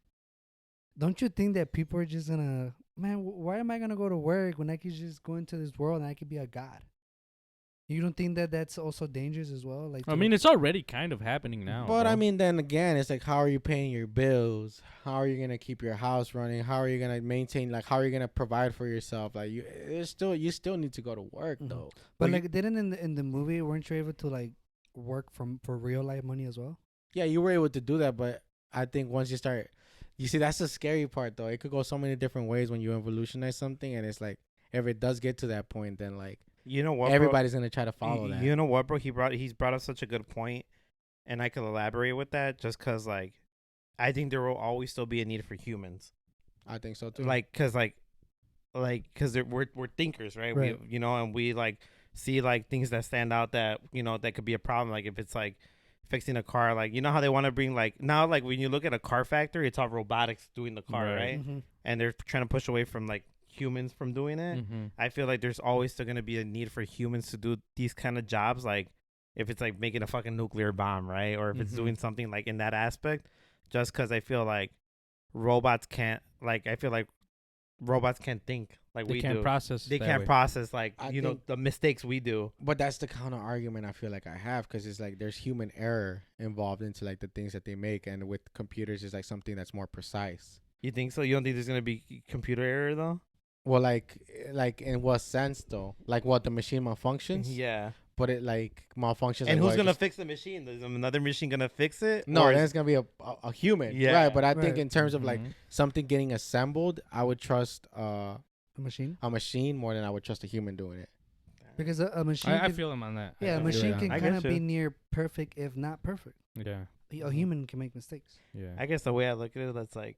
Don't you think that people are just gonna, man? Why am I gonna go to work when I could just go into this world and I could be a god? You don't think that that's also dangerous as well? Like, I mean, it's already kind of happening now. But bro. I mean, then again, it's like, how are you paying your bills? How are you gonna keep your house running? How are you gonna maintain? Like, how are you gonna provide for yourself? Like, you still need to go to work Mhm. though. but Like, like, didn't in the movie weren't you able to like work for real life money as well? yeah, you were able to do that, but I think once you start, you see, that's the scary part though. It could go so many different ways when you evolutionize something, and it's like, if it does get to that point, then like You know what? everybody's gonna try to follow that. You know what, bro? He's brought up such a good point, and I could elaborate with that just because, like, I think there will always still be a need for humans, I think so too. like, cause we're thinkers, right? Right. We and we like see like things that stand out that that could be a problem. Like if it's like fixing a car. Like, you know how they want to bring, like, now, like, when you look at a car factory, it's all robotics doing the car, right? Mm-hmm. And they're trying to push away from, like, humans from doing it. I feel like there's always still going to be a need for humans to do these kind of jobs. Like, if it's, like, making a fucking nuclear bomb, right? Or if it's doing something, like, in that aspect. Just because I feel like robots can't, like, I feel like robots can't think like They we can't do. process. They that can't way. process, like, I you know, think- the mistakes we do. But that's the counter argument I feel like I have, because it's like there's human error involved into like the things that they make, and with computers it's like something that's more precise. You think so? You don't think there's going to be computer error, though? Well, like in what sense though? Like what, the machine malfunctions? Yeah. But it like malfunctions. And like, who's what, going to just- fix the machine? Is another machine going to fix it? No, Or then is- it's gonna be a human. Yeah. Right. But I think Right. in terms of like Mhm. something getting assembled, I would trust A machine, a machine more than I would trust a human doing it. because a machine. I could- feel him on that. yeah, a I feel machine you on can I that. kind of get be you. near perfect, if not perfect. Yeah. A human can make mistakes. Yeah. I guess the way I look at it, that's like,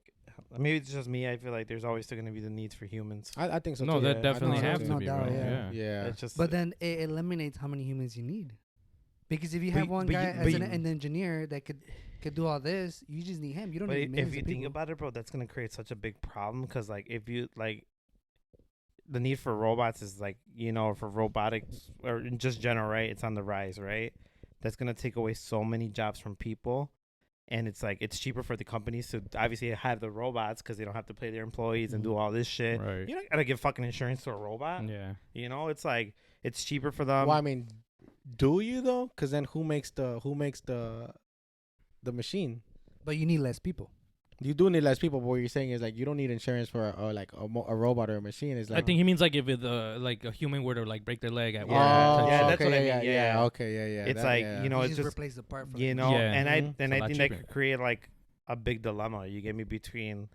maybe it's just me. I feel like there's always still going to be the needs for humans. I think so. No, too. that I definitely think so, have too. to No be, doubt, bro. yeah. Yeah. It's just, But then it eliminates how many humans you need. Because if you But have you- one but guy you- as but an engineer that could do all this, you just need him. You don't but need if millions you of think people. about it, bro, that's going to create such a big problem. Because, like, if you, like, the need for robots is, like, you know, for robotics or in just general, right? It's on the rise, right? That's going to take away so many jobs from people. And it's like, it's cheaper for the companies to obviously have the robots because they don't have to pay their employees and do all this shit. Right. You don't got to give fucking insurance to a robot. Yeah. You know, it's like, it's cheaper for them. Well, I mean, do you though? Because then who makes the machine? But you need less people. You do need less people. But what you're saying is like you don't need insurance for a robot or a machine. Is like I think he means like if it, like a human were to like break their leg at work. Yeah. type Yeah, shit. that's what I okay, mean, yeah. Okay, yeah. It's that- like, yeah. you know, you it's just just, replace the part for you them. know, Yeah. and Mhm. It's a I lot think that cheaper. could create like a big dilemma. You get me, between,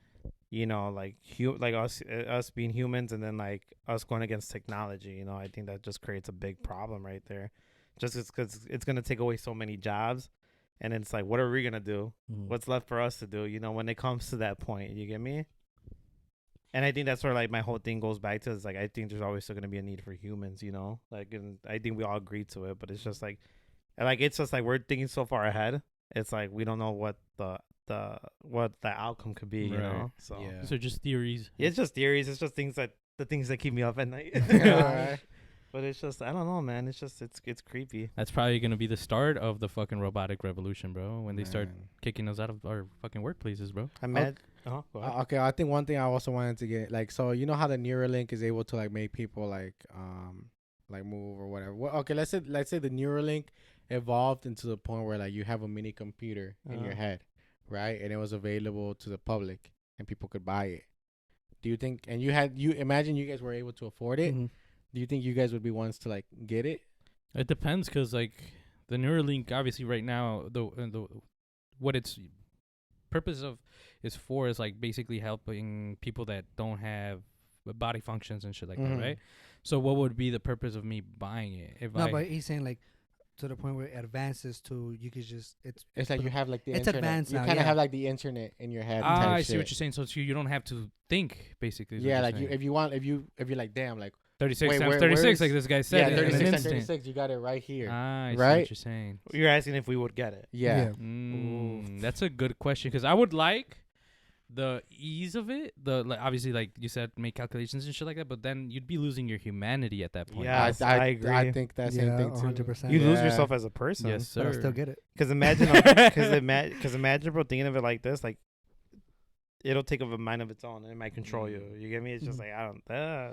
you know, like like us being humans and then like us going against technology. You know, I think that just creates a big problem right there. Just because it's gonna take away so many jobs, and it's like, what are we gonna do? What's left for us to do? You know, when it comes to that point, you get me. And I think that's where like my whole thing goes back to, is like, I think there's always still gonna be a need for humans. You know, like, and I think we all agree to it, but it's just like it's just like we're thinking so far ahead. It's like we don't know what the outcome could be. You Right. know, so Yeah. These are just theories. it's just theories. It's just things the things that keep me up at night. Alright. But it's just, I don't know, man. It's just it's creepy. That's probably gonna be the start of the fucking robotic revolution, bro. When they start Man. kicking us out of our fucking workplaces, bro. Imagine. Go ahead. Okay, I think one thing I also wanted to get, like, so you know how the Neuralink is able to like make people like move or whatever. Well, okay, let's say the Neuralink evolved into the point where like you have a mini computer in your Uh-huh. head, right? And it was available to the public and people could buy it. Do you think? And you imagine you guys were able to afford it? Mhm. Do you think you guys would be ones to like get it? It depends, cause like the Neuralink, obviously, right now, the what its purpose of is for is like basically helping people that don't have body functions and shit like Mhm. that, right? So what would be the purpose of me buying it? If No, I but he's saying like to the point where it advances to you could just It's like you have like the It's internet. advanced you now, kind of yeah. have like the internet in your head. I type see what shit. you're saying. So you don't have to think, basically. is what Yeah, you're like saying. if you want, if you're like, damn, like 36 Wait, times where 36, is- like this guy yeah, said, in 36 an and instant. 36, you got it right here. I see Right? what you're saying. You're asking if we would get it. Yeah. That's a good question, because I would like the ease of it. Like, obviously, like you said, make calculations and shit like that. But then you'd be losing your humanity at that point. Yeah. Yes, I agree. I think that same Yeah, thing too. 100%. You lose Yeah. yourself as a person. Yes, sir. but I'll still get it. Because imagine, bro, thinking of it like this, like, it'll take up a mind of its own and it might control you. You get me? It's just like, I don't.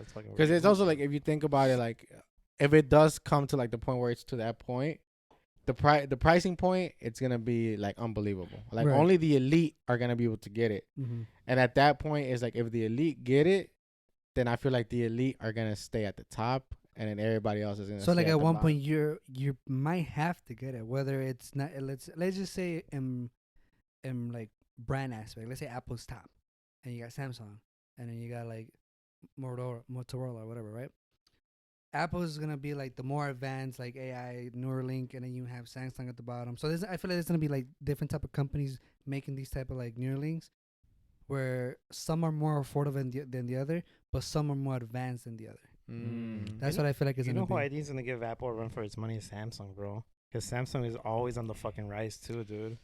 It's fucking. Because it's also like if you think about it, like if it does come to like the point where it's to that point, the pricing point, it's gonna be like unbelievable. Like Right. only the elite are gonna be able to get it, Mm-hmm. and at that point, it's like if the elite get it, then I feel like the elite are gonna stay at the top, and then everybody else is gonna. So stay like at at the one bottom. point you might have to get it, whether it's not. Let's just say in like brand aspect. Let's say Apple's top, and you got Samsung, and then you got like Motorola or whatever, right? Apple is gonna be like the more advanced, like AI, Neuralink, and then you have Samsung at the bottom. So I feel like there's gonna be like different type of companies making these type of like Neuralinks, where some are more affordable than the other, but some are more advanced than the other. Mm. That's what I feel like is You gonna know who I be. think is gonna give Apple a run for its money is Samsung, bro. Because Samsung is always on the fucking rise too, dude.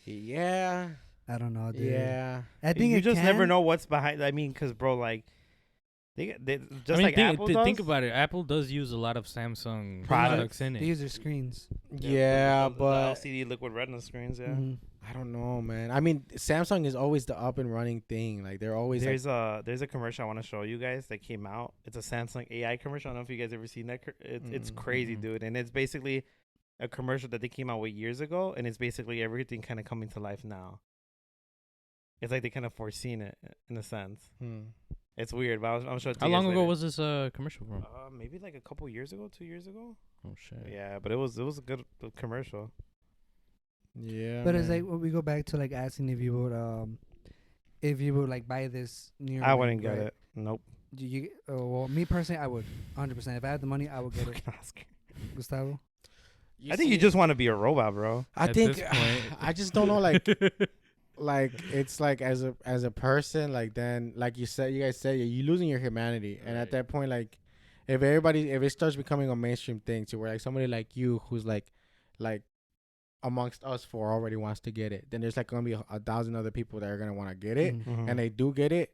Yeah. I don't know, dude. Yeah. I think You it just never can. know what's behind. I mean, because bro, like they just I mean, like Apple does. think about it. Apple does use a lot of Samsung Products. products in They it. use their screens. Yeah, the but LCD liquid retina screens. Yeah. Mhm. I don't know, man. I mean, Samsung is always the up and running thing. Like they're always like, There's a commercial I want to show you guys that came out. It's a Samsung AI commercial. I don't know if you guys ever seen that. It's crazy, Mm-mm. dude. And it's basically a commercial that they came out with years ago, and it's basically everything kind of coming to life now. It's like they kind of foreseen it in a sense. It's weird, but I'll show it to How you guys long ago later. was this commercial from? Maybe like a couple years ago, 2 years ago. Oh shit. Yeah, but it was a good commercial. yeah. But it's man. like when we go back to like asking if you would like buy this near. I wouldn't get it. Nope. Well, me personally, I would 100%. If I had the money, I would get it. Fucking Oscar. Gustavo. I think you just want to be a robot, bro. I At think this point- I just don't know. Like it's like as a person, like then like you guys said, you're losing your humanity, and at Right. that point, like if it starts becoming a mainstream thing to where like somebody like you who's like amongst us four already wants to get it, then there's like gonna be a thousand other people that are gonna want to get it, Mhm. and they do get it.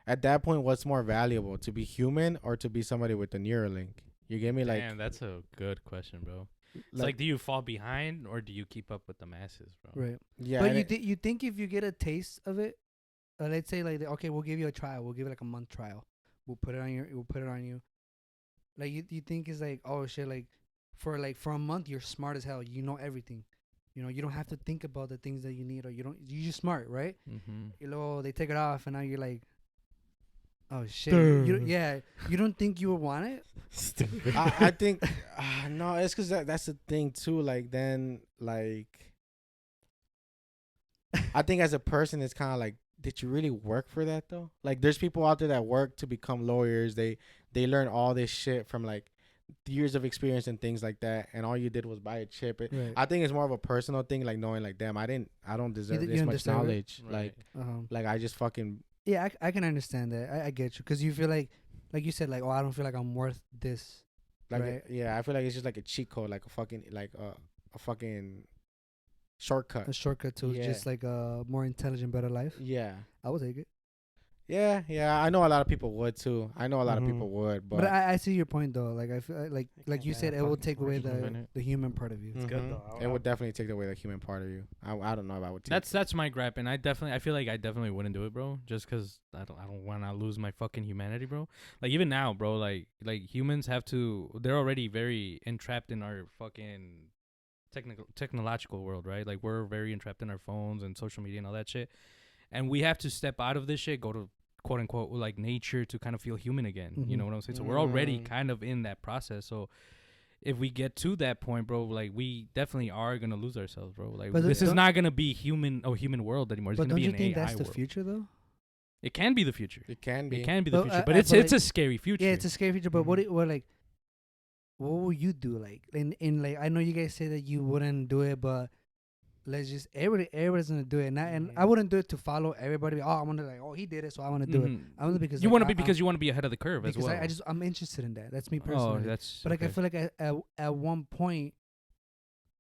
At that point, what's more valuable, to be human or to be somebody with the Neuralink? You get me? Like, Damn, that's a good question, bro. It's like, do you fall behind or do you keep up with the masses, bro? Right. yeah, But and you think if you get a taste of it, let's say like okay, we'll give you a trial. We'll give it like a month trial. We'll put it on you. Like you think it's like, oh shit, like for a month you're smart as hell. You know everything. You know, you don't have to think about the things that you need, or you're just smart, right? Mm-hmm. They take it off and now you're like, oh shit. You don't think you would want it? Stupid. I think no, it's because that's the thing too. Like then, like I think as a person, it's kind of like, did you really work for that though? Like, there's people out there that work to become lawyers. They learn all this shit from like years of experience and things like that, and all you did was buy a chip. Right. I think it's more of a personal thing, like knowing like, damn, I don't deserve you this don't much deserve it? knowledge. Right. Like I just fucking Yeah, I can understand that. I get you because you feel like you said, like, oh, I don't feel like I'm worth this. like Right. yeah, I feel like it's just like a cheat code, like a fucking a fucking shortcut. A shortcut to Yeah. just like a more intelligent, better life. Yeah. I would take it. Yeah. I know a lot of people would too. I know a lot of Mhm. people would, But but I see your point though. Like I feel like you Yeah, said, it will fucking take away commercial. the human part of you. It's good Mhm. though. It would definitely take away the human part of you. I don't know if I would. That's my gripe, and I feel like I definitely wouldn't do it, bro. Just 'cause I don't want to lose my fucking humanity, bro. Like even now, bro. Like humans have to. They're already very entrapped in our fucking technological world, right? Like we're very entrapped in our phones and social media and all that shit, and we have to step out of this shit, go to quote unquote like nature to kind of feel human again. You know Mhm. what I'm saying? So we're already Mm. kind of in that process. So if we get to that point, bro, like we definitely are gonna lose ourselves, bro. Like But this is don't- not gonna be human world anymore. It's But gonna don't be you an think AI that's the world. future though? It can be the future. It can be. It can be the But, future, but I it's feel it's like- a scary future. Yeah, it's a scary future. But Mhm. what will you do? Like in like I know you guys say that you wouldn't do it, but let's just everybody's gonna do it. And I Mhm. wouldn't do it to follow everybody. Oh, I want to like, oh, he did it, so I want to do it. Mhm. I want to because you like, want to I- be because you want to be ahead of the curve as because well. I'm interested in that. That's me oh, personally. that's. But like I okay. feel like at one point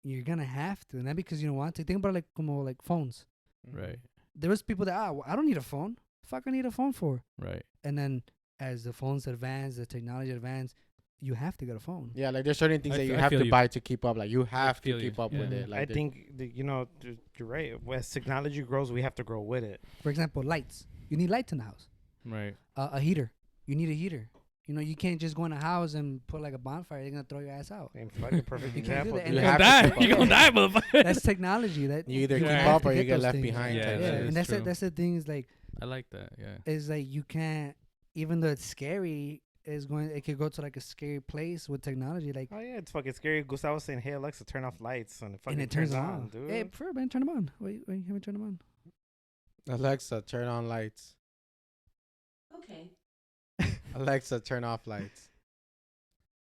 you're gonna have to, not because you don't want to. Think about it like phones. right, There was people that I don't need a phone. Fuck, I need a phone for. right. And then as the phones advance, the technology advance, you have to get a phone. Yeah, like there's certain things I that f- you I have feel to you. buy to keep up. Like you have to feel keep you. up with Yeah. it. Like I think you're right. As technology grows, we have to grow with it. For example, lights. You need lights in the house. Right. A heater. You need a heater. You know, you can't just go in a house and put like a bonfire. They're gonna throw your ass out. And fucking perfect You can't do example. that. dude. You You have gonna to die. keep You up. gonna die, motherfucker. That's technology. That you either You keep have up or you get those left things. behind. Yeah, type that shit. is And true. that's the thing is like I like that. Yeah. is like you can't, even though it's scary, it could go to like a scary place with technology, like Oh yeah, it's fucking scary. Gustavo was saying, "Hey Alexa, turn off lights," and it fucking and it turns on, on. dude. Hey, for man, turn them on. Wait, you haven't turned them on. Alexa, turn on lights. Okay. Alexa, turn off lights.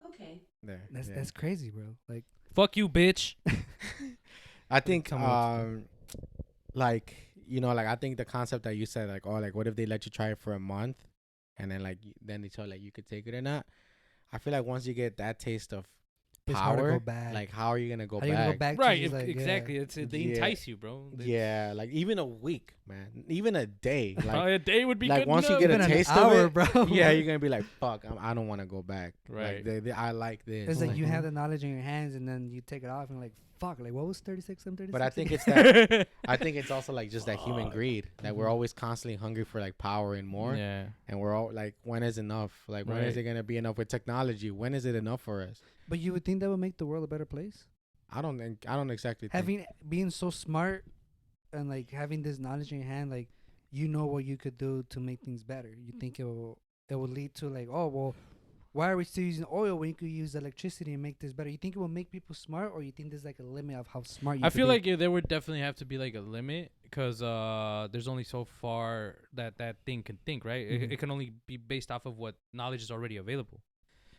Okay. There. That's yeah. that's crazy, bro. Like Fuck you, bitch. I think Tell me what to do. like like I think the concept that you said, like, oh, like what if they let you try it for a month and then like then they tell like you could take it or not. I feel like once you get that taste of It's hard to power. go back. Like, how are you gonna go How you back? gonna go back? To Right, just, like, exactly. It's they Yeah. entice you, bro. Yeah, like even a week, man. Even a day. Like, Probably a day would be like good once you enough. get a Even an taste hour, of it, bro. yeah, you're gonna be like, "Fuck, I don't want to go back." Right. Like, I like this. It's like Like, you have the knowledge in your hands, and then you take it off, and like, fuck, like what was 36? I'm 36. But I think it's that. I think it's also like just that human greed that we're Mhm. always constantly hungry for like power and more, Yeah. and we're all like, when is enough? Like, when is Right. it gonna be enough with technology? When is it enough for us? But you would think that would make the world a better place. I don't exactly think. Having being so smart and like having this knowledge in your hand, like you know what you could do to make things better. You think it will lead to like, oh well, why are we still using oil when you could use electricity and make this better? You think it will make people smart, or you think there's like a limit of how smart you? I could feel be? like there would definitely have to be like a limit because there's only so far that thing can think, right? Mhm. It can only be based off of what knowledge is already available.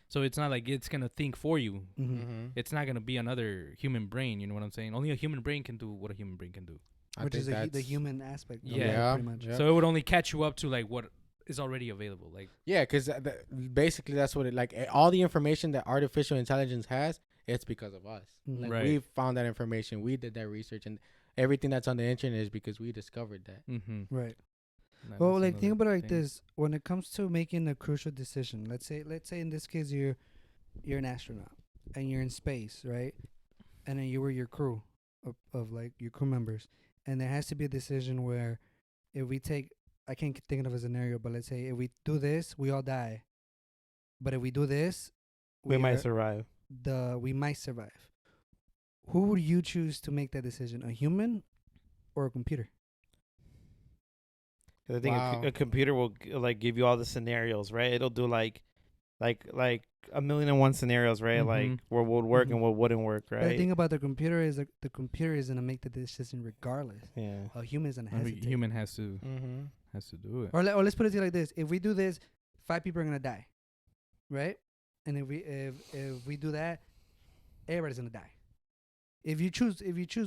So it's not like it's gonna think for you. Mhm. Mm-hmm. It's not gonna be another human brain. You know what I'm saying? Only a human brain can do what a human brain can do. Which is the human aspect. of it, Yeah. pretty much. Yeah. So it would only catch you up to like what is already available. Like Yeah, because basically that's what it like. All the information that artificial intelligence has, it's because of us. Mhm. Like, Right. we found that information, we did that research, and everything that's on the internet is because we discovered that. mm-hmm. Right. Well, like think about it like this: when it comes to making a crucial decision, let's say in this case you're an astronaut and you're in space, right? And then you were your crew of like your crew members, and there has to be a decision where if we take, I can't think of a scenario, but let's say if we do this, we all die, but if we do this, We might are- survive. we might survive. Who would you choose to make that decision? A human or a computer? 'Cause I think Wow. a computer will like give you all the scenarios, right? It'll do like a million and one scenarios, right? Like Mhm. what would work Mhm. and what wouldn't work, But the right? thing about the computer is that the computer is gonna make the decision regardless. Yeah. A human is gonna Every hesitate. human has to Mm-hmm. do it. Or let's put it to you like this: if we do this, 5 people are gonna die, right? And if we do that, everybody's gonna die. If you choose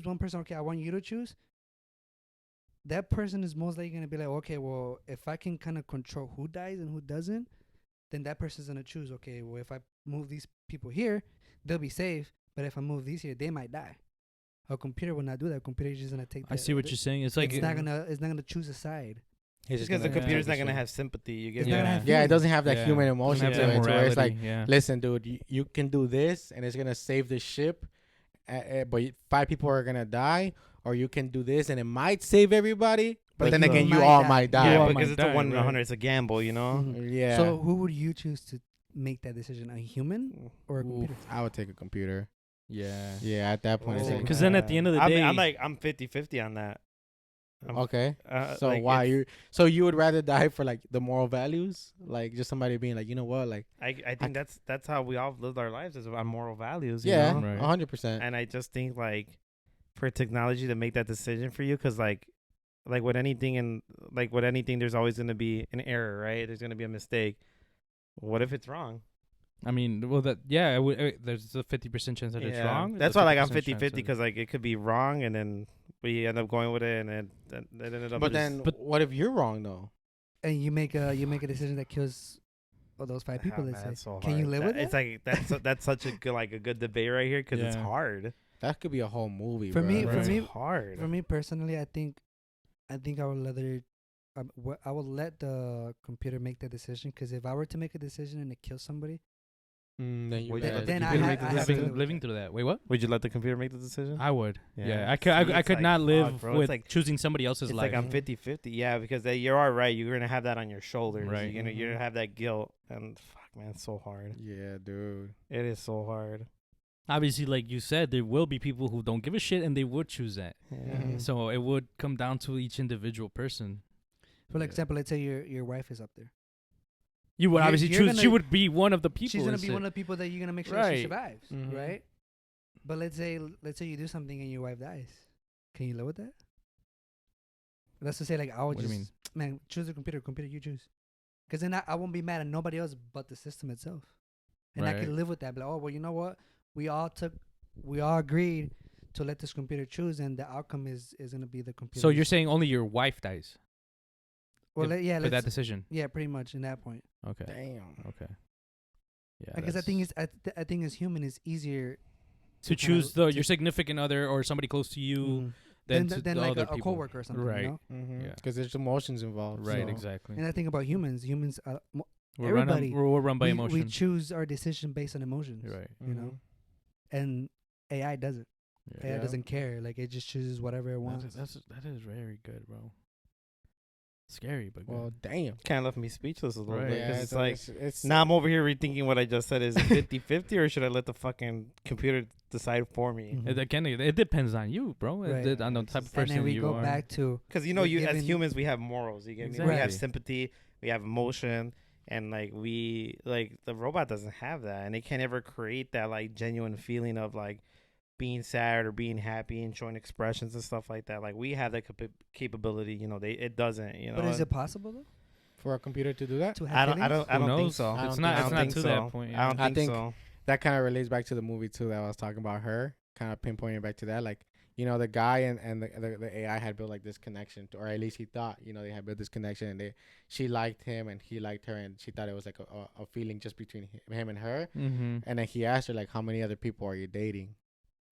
one person, okay, I want you to choose. That person is most likely gonna be like, okay, well, if I can kind of control who dies and who doesn't, then that person's gonna choose. Okay, well, if I move these people here, they'll be safe. But if I move these here, they might die. A computer will not do that. A computer is just gonna take. I see what you're saying. It's like It's not gonna choose a side. He's Because the gonna computer's take not gonna shit. have sympathy. You get It's me? not gonna have Yeah, it feelings. doesn't have that Yeah. human Doesn't emotion have to that it. Where it's like, morality, yeah. listen, dude, you can do this, and it's gonna save the ship, but 5 people are gonna die, or you can do this, and it might save everybody, but But then you again, you might all die. might You die. Yeah, all because might it's a die, 1 in right. 100. It's a gamble, you know. Mhm. Yeah. So who would you choose to make that decision? A human or a Oof. computer? I would take a computer. Yeah. Yeah, at that point, it's Oh, like, Because then at the end of the I'm, day, I'm like I'm 50-50 on that. I'm- okay. So like, why it's- you would rather die for like the moral values, like just somebody being like, you know what, like, I think that's how we all lived our lives, is on moral values. You yeah, know? Right. 100%. And I just think like for technology to make that decision for you, because like with anything there's always going to be an error, right? There's going to be a mistake. What if it's wrong? I mean, well, there's a 50% chance that it's wrong. That's There's why a like I'm 50% chance 50-50, that- because like it could be wrong, and then we end up going with it, and then it ended up. But just- then, what if you're wrong though? And you make a decision that kills all those 5 people. Ah, Let's man, say. it's so Can you hard. live with It's like that's such a good debate right here, because it's Yeah. hard. That could be a whole movie. For bro. me- for It's me- hard. For me personally, I think I would rather. I would let the computer make that decision, because if I were to make a decision and it kills somebody, Then you Would would you let the then I computer ha- make the I have decision. to- living through that. Wait, what? Would you let the computer make the decision? I would. Yeah. Yeah, See, I it's could like, not live fuck, bro. It's with like- choosing somebody else's It's life. like I'm 50-50. Yeah, because you are right. You're gonna have that on your shoulders. Right. You're Mhm. gonna have that guilt, and fuck, man, it's so hard. Yeah, dude. It is so hard. Obviously, like you said, there will be people who don't give a shit, and they would choose that. Yeah. Mhm. So it would come down to each individual person. for Yeah. example, let's say your wife is up there. You would You're- obviously you're choose. She gonna- would be one of the people. She's gonna that's be it. one of the people that you're gonna make sure Right. she survives, Mhm. right? But let's say you do something and your wife dies. Can you live with that? Let's just say like I would What do just you mean? man choose the computer. Computer, you choose. Because then I won't be mad at nobody else but the system itself, and I Right. can live with that. But like, oh well, you know what? We all agreed to let this computer choose, and the outcome is gonna be the computer. So you're saying only your wife dies well, if- yeah, for that let's, decision? yeah, pretty much in that point. Okay. Damn. Okay. Yeah, I guess I think I think as human it's easier to kinda choose your significant other or somebody close to you mhm, than than the like other a people. coworker or something. Right. You know? Yeah. Because there's emotions involved. Right. so- Exactly. And I think about humans. Humans, We're run, everybody, we're run by we emotion. choose our decision based on emotions. Right. You know? And AI doesn't. Yeah. AI Yeah. doesn't care. Like it just chooses whatever it wants. That is very good, bro. Scary, but Well, good. damn. Kind of left me speechless a little Right. bit. Yeah, 'Cause it's like, it's now I'm over here rethinking what I just said. Is it 50-50 or should I let the fucking computer decide for me? Mhm. Again, it depends on you, bro. Right. On the type of And person then we you go are. back to Because you know, We're as given- humans, we have morals. You get me? We have Exactly. sympathy. We have emotion, and like the robot doesn't have that, and it can't ever create that like genuine feeling of like being sad or being happy and showing expressions and stuff like that. Like we have that capability. You know, it doesn't. You know, But is it possible though? for a computer to do that. To I have don't. I feelings? don't. I Who don't think knows? so. I It's don't not. think It's so. not think to so. that point. I Yeah. don't I think, think- so. That kind of relates back to the movie too that I was talking about her. Kind of pinpointing back to that, like the guy and the AI had built like this connection, or at least he thought they had built this connection, and she liked him and he liked her, and she thought it was like a feeling just between him and her. Mm-hmm. And then he asked her like, how many other people are you dating?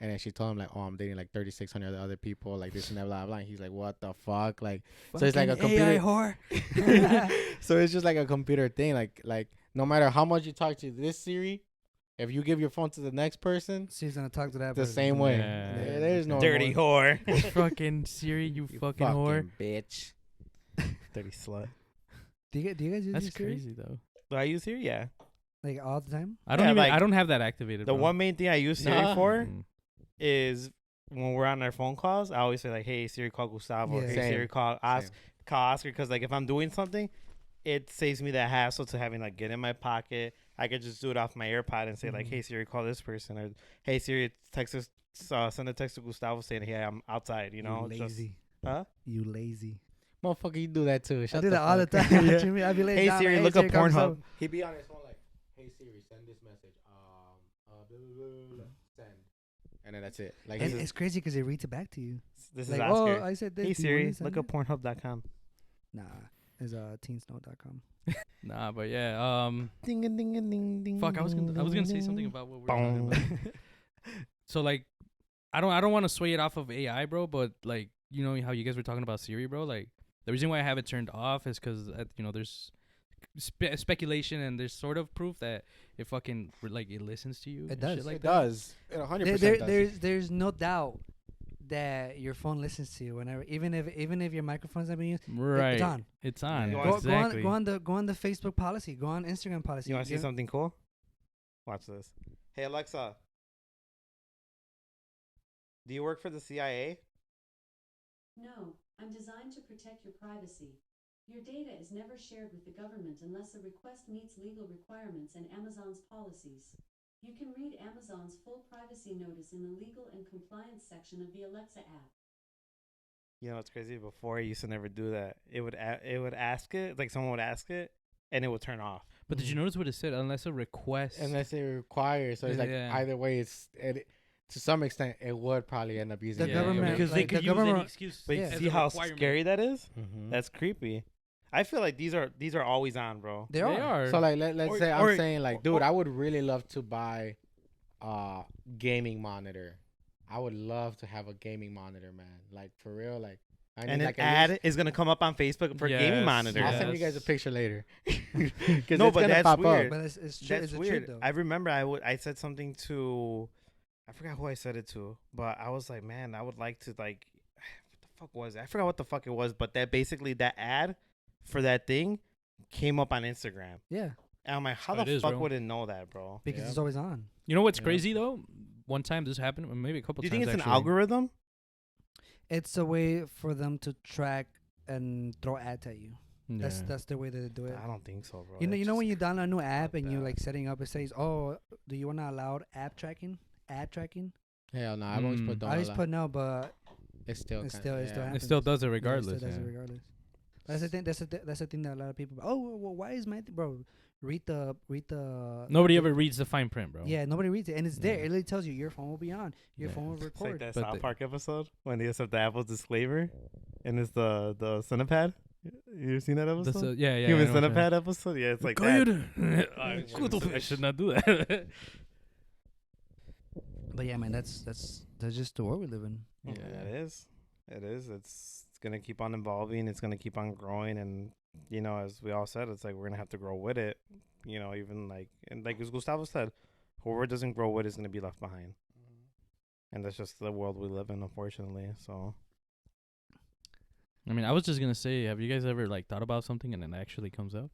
And then she told him like, oh, I'm dating like 3,600 other people, like this and that, blah blah. And he's like, what the fuck, like. So it's like a Fucking AI computer- whore. So it's just like a computer thing, like no matter how much you talk to this Siri, if you give your phone to the next person, She's gonna talk to that the person. same way. Yeah. There's no Dirty whore. Fucking Siri, you You fucking whore. bitch. Dirty slut. Do you guys use That's your Siri? crazy though. Do I use Siri? Yeah. Like all the time? I don't Yeah, even. like, I don't have that activated. The bro. one main thing I use Siri Nah. for Mm. is when we're on our phone calls. I always say like, "Hey Siri, call Gustavo." Yeah. Hey Same. Siri, call Same. Oscar. Because like if I'm doing something, it saves me that hassle to having like get in my pocket. I could just do it off my AirPod and say like, Mhm. "Hey Siri, call this person," or "Hey Siri, text us, send a text to Gustavo saying, hey, I'm outside." You know, you just- lazy. huh? You lazy. Motherfucker, you do that too. I Shut do the that all the fuck time. up. What you mean? I be laying Hey down, Siri, like, look up call me Pornhub. some- He be on his phone like, hey Siri, send this message. Blah, blah, blah, blah, send. And then that's it. Like And he's it's crazy because they read it back to you. This Like, is oh, Oscar. I said this. Hey do you Siri, wanna send look up it? Pornhub.com. Nah, it's teensnow.com. Nah, but yeah. Ding ding ding ding ding. Fuck. I was gonna say something about what we're talking about. So like, I don't want to sway it off of AI, bro. But like, you know how you guys were talking about Siri, bro. Like, the reason why I have it turned off is because there's speculation and there's sort of proof that it fucking like it listens to you. It and does. Shit like it that. does. It 100% does. There's no doubt that your phone listens to you whenever, even if your microphone's not being used, Right. it's on. It's on. Yeah. Go, Exactly. go on the Facebook policy. Go on Instagram policy. You want to see Give- something cool? Watch this. Hey Alexa, do you work for the CIA? No, I'm designed to protect your privacy. Your data is never shared with the government unless a request meets legal requirements and Amazon's policies. You can read Amazon's full privacy notice in the legal and compliance section of the Alexa app. You know what's crazy? Before I used to never do that. It would ask it, like someone would ask it, and it would turn off. But did you notice what it said? Unless a request. Unless it requires. So it's like Yeah. either way, to some extent, it would probably end up using The it. government- because like, they the could use any government- excuse. But Yeah. as see a how requirement. scary that is? Mhm. That's creepy. I feel like these are always on, bro. They They are. are. So like let's Or- say or- I'm saying like, dude, I would really love to buy gaming monitor. I would love to have a gaming monitor, man. Like for real, like I And need an like at ad least- is gonna come up on Facebook for gaming Yes, monitor. I'll send you guys a Yes. picture later. No, it's but gonna that's pop weird. up. But it's true. That's It's a weird. treat, though. I remember I said something to, I forgot who I said it to, but I was like, man, I would like to like, what the fuck was it? I forgot what the fuck it was, but that basically that ad for that thing came up on Instagram, Yeah, and I'm like, how Oh, it the is, fuck bro. would it know that, bro? because Yeah. it's always on. You know what's Yeah. crazy though? One time this happened, or maybe a couple Do you times. think it's an actually. algorithm? It's a way for them to track and throw ads at you. Yeah. That's the way that they do it. I don't think so, bro. You know, That's you know when just- you download a new app and you're bad. like setting up, it says, "Oh, do you want to allow app tracking?" Ad tracking. Hell no, I've always put don't I always allow. put no, but It's still it's kinda- still- it yeah. still It happens. still does it yeah, it regardless. still does it yeah. regardless. That's the thing. That's the thing that a lot of people. Oh, well, why is my bro? Read the. Nobody ever reads the fine print, bro. Yeah, nobody reads it, and it's there. Yeah. It literally tells you your phone will be on, your Yeah. phone will It's like record. that But South the- Park episode when they accept the Apple's disclaimer, and it's the Cinepad. You ever seen that That's episode? yeah, yeah. Human I know what you're Centipede episode? Yeah, it's like saying. that. I should not do that. But yeah, man, that's just the world we live in. Yeah, it is. It is. It's gonna keep on evolving. It's gonna keep on growing, and as we all said, it's like we're gonna have to grow with it. Even like as Gustavo said, whoever doesn't grow with is gonna be left behind, and that's just the world we live in, unfortunately. So I mean, I was just gonna say, have you guys ever like thought about something and it actually comes up?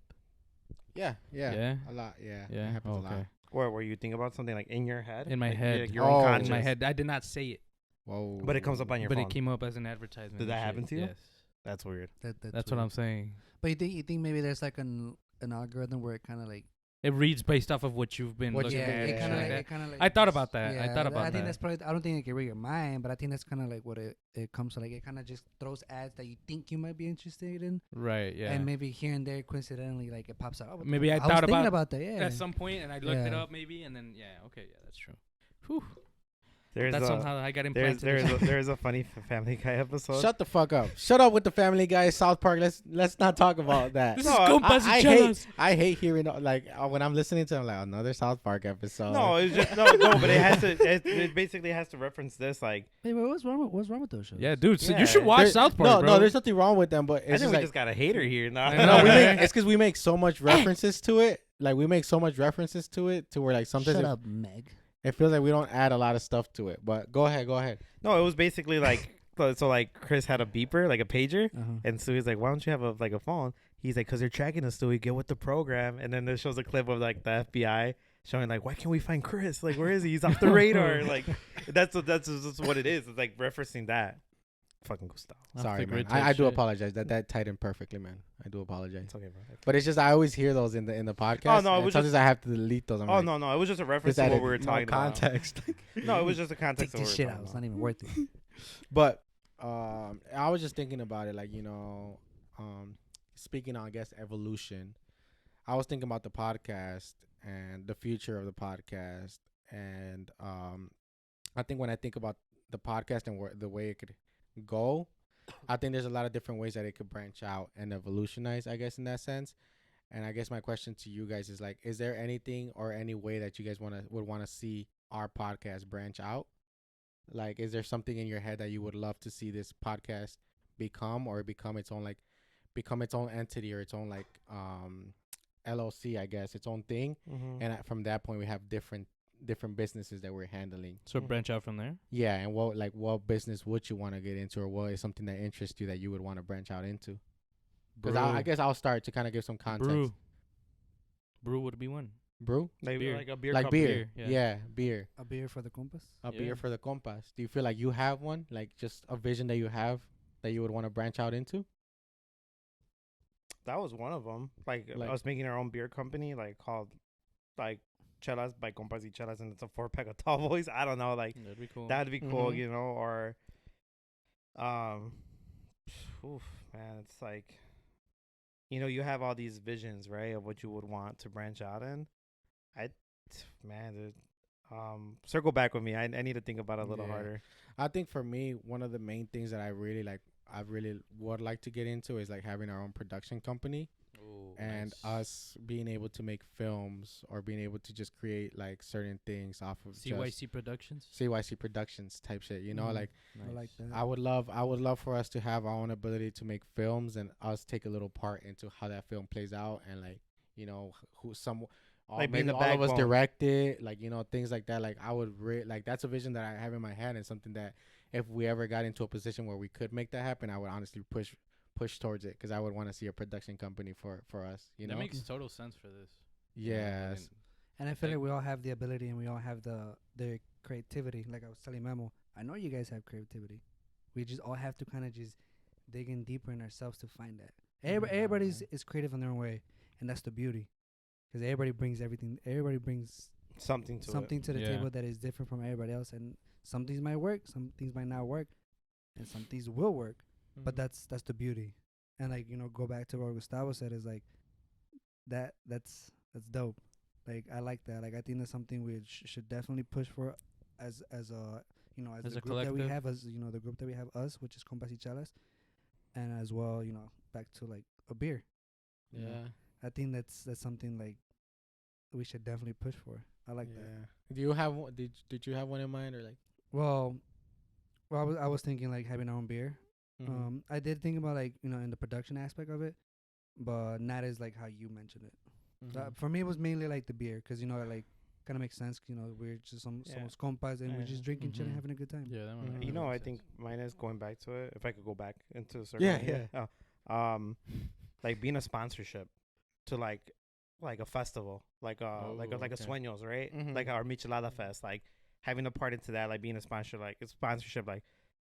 Yeah. Yeah? A lot. Yeah. Yeah. It happens a lot. Okay. where you think about something like in your head, In my Like, head. like your Oh. own In conscious. In my head, I did not say it, Whoa. But it comes up on your but phone. it came up as an advertisement. Did and that shit. happen to you? Yes. That's weird. That's what I'm saying. But you think maybe there's like an algorithm where it kind of like It reads based off of what you've been What looking you've at. been- and it shit kind of like like, that. it kind of like I thought about that. I Yeah, thought about I think that. that's probably. I don't think it can read your mind, but I think that's kind of like what it comes to. Like it kind of just throws ads that you think you might be interested in, Right. Yeah. and maybe here and there, coincidentally, like it pops out. Oh, what the Maybe fuck? I was thought thinking about- about that. Yeah, At some point, and I looked it Yeah. up maybe, and then okay, yeah, that's true. Whew. There's That's a somehow I got implanted. there's a funny Family Guy episode. Shut the fuck up. Shut up with the Family Guy, South Park. Let's not talk about that. This No, is I- Compas y I Chelas. hate hearing when I'm listening to them like another South Park episode. No, it's just no, but it has to. It basically has to reference this. Like, Hey, but what's wrong with those shows? Yeah, dude. So Yeah. you should watch There- South Park, No, bro. no, there's nothing wrong with them, but I it's think just we like just got a hater here. No, I no, know, right? it's because we make so much references to it. Like we make so much references to it to where like sometimes Shut up, Meg. it feels like we don't add a lot of stuff to it. But go ahead. No, it was basically like so. Like Chris had a beeper, like a pager, Uh-huh. and Stewie's like, "Why don't you have a phone?" He's like, "Cause they're tracking us, Stewie. Get with the program." And then it shows a clip of like the FBI showing like, "Why can't we find Chris? Like, where is he? He's off the radar." Like, that's just what it is. It's like referencing that. Fucking Gustavo. Off Sorry, the man. grid type I do shit. apologize. That tied in perfectly, man. I do apologize. It's okay, bro. But it's just I always hear those in the podcast. Oh, no, it and was sometimes I have to delete those. I'm Oh like, no, it was just a reference just to what added we were no talking about. context. No, it was just a Take context of what this we shit were out. talking It's about. not even worth it. But I was just thinking about it, like speaking on, I guess, evolution. I was thinking about the podcast and the future of the podcast, and I think when I think about the podcast and the way it could go, I think there's a lot of different ways that it could branch out and evolutionize, I guess, in that sense. And I guess my question to you guys is like, is there anything or any way that you guys would want to see our podcast branch out? Like, is there something in your head that you would love to see this podcast become its own entity or its own like LLC, I guess, its own thing? Mm-hmm. And from that point, we have different businesses that we're handling. So branch out from there. Yeah, and what business would you want to get into, or what is something that interests you that you would want to branch out into? Because I guess I'll start to kind of give some context. Brew would be one. Brew? Like, Beer. like a beer. Like company. beer. yeah. Yeah, beer. A beer for the Compas. A Yeah. beer for the compas. Do you feel like you have one? Like just a vision that you have that you would want to branch out into? That was one of them. Like Like- I was making our own beer company, like called like Chelas by Compas y Chelas, and it's a 4-pack of tall boys. I don't know, like That'd be cool. that'd be cool, Mhm. or oof, man, it's like, you have all these visions, right, of what you would want to branch out in. Dude, circle back with me. I need to think about it a little Yeah. harder. I think for me, one of the main things that I really would like to get into is like having our own production company. Ooh, And us being able to make films or being able to just create like certain things off of CYC Productions. just CYC Productions type shit, you know, Mhm. like I like that. I would love for us to have our own ability to make films and us take a little part into how that film plays out, and like, Like being maybe the all of us backbone. direct it, like, things like that. Like I would like that's a vision that I have in my head, and something that if we ever got into a position where we could make that happen, I would honestly push towards it, because I would want to see a production company for us, That makes total sense for this. Yes. And I feel Like- like we all have the ability and we all have the creativity. Like I was telling Memo, I know you guys have creativity. We just all have to kind of just dig in deeper in ourselves to find that. Everybody's is creative in their own way, and that's the beauty. Because everybody brings everything. Everybody brings Something to something to the Yeah. table that is different from everybody else, and some things might work, some things might not work, and some things will work. But that's the beauty. And like, go back to what Gustavo said, is like that's dope. Like I like that. Like I think that's something we should definitely push for as a As the a group that we collective. have, as the group that we have, us, which is Compas y Chelas, and as well, back to like a beer. You know? Yeah. I think that's something like we should definitely push for. I like that. Yeah. Do you have one? Did you have one in mind or like? Well, I was thinking like having our own beer. Mhm. I did think about like in the production aspect of it, but not as like how you mentioned it. Mhm. For me, it was mainly like the beer, because like kind of makes sense. We're just Yeah. someone's compas, and we're just drinking, chilling, Mhm. having a good time. Yeah, that one. Mhm. You that know, I makes think sense. mine is going back to it. If I could go back into the circle. Yeah, here. Like being a sponsorship to like a festival, like like a okay. Sueños, right? Mhm. Like our Michelada Fest, like having a part into that, like being a sponsor, like a sponsorship, like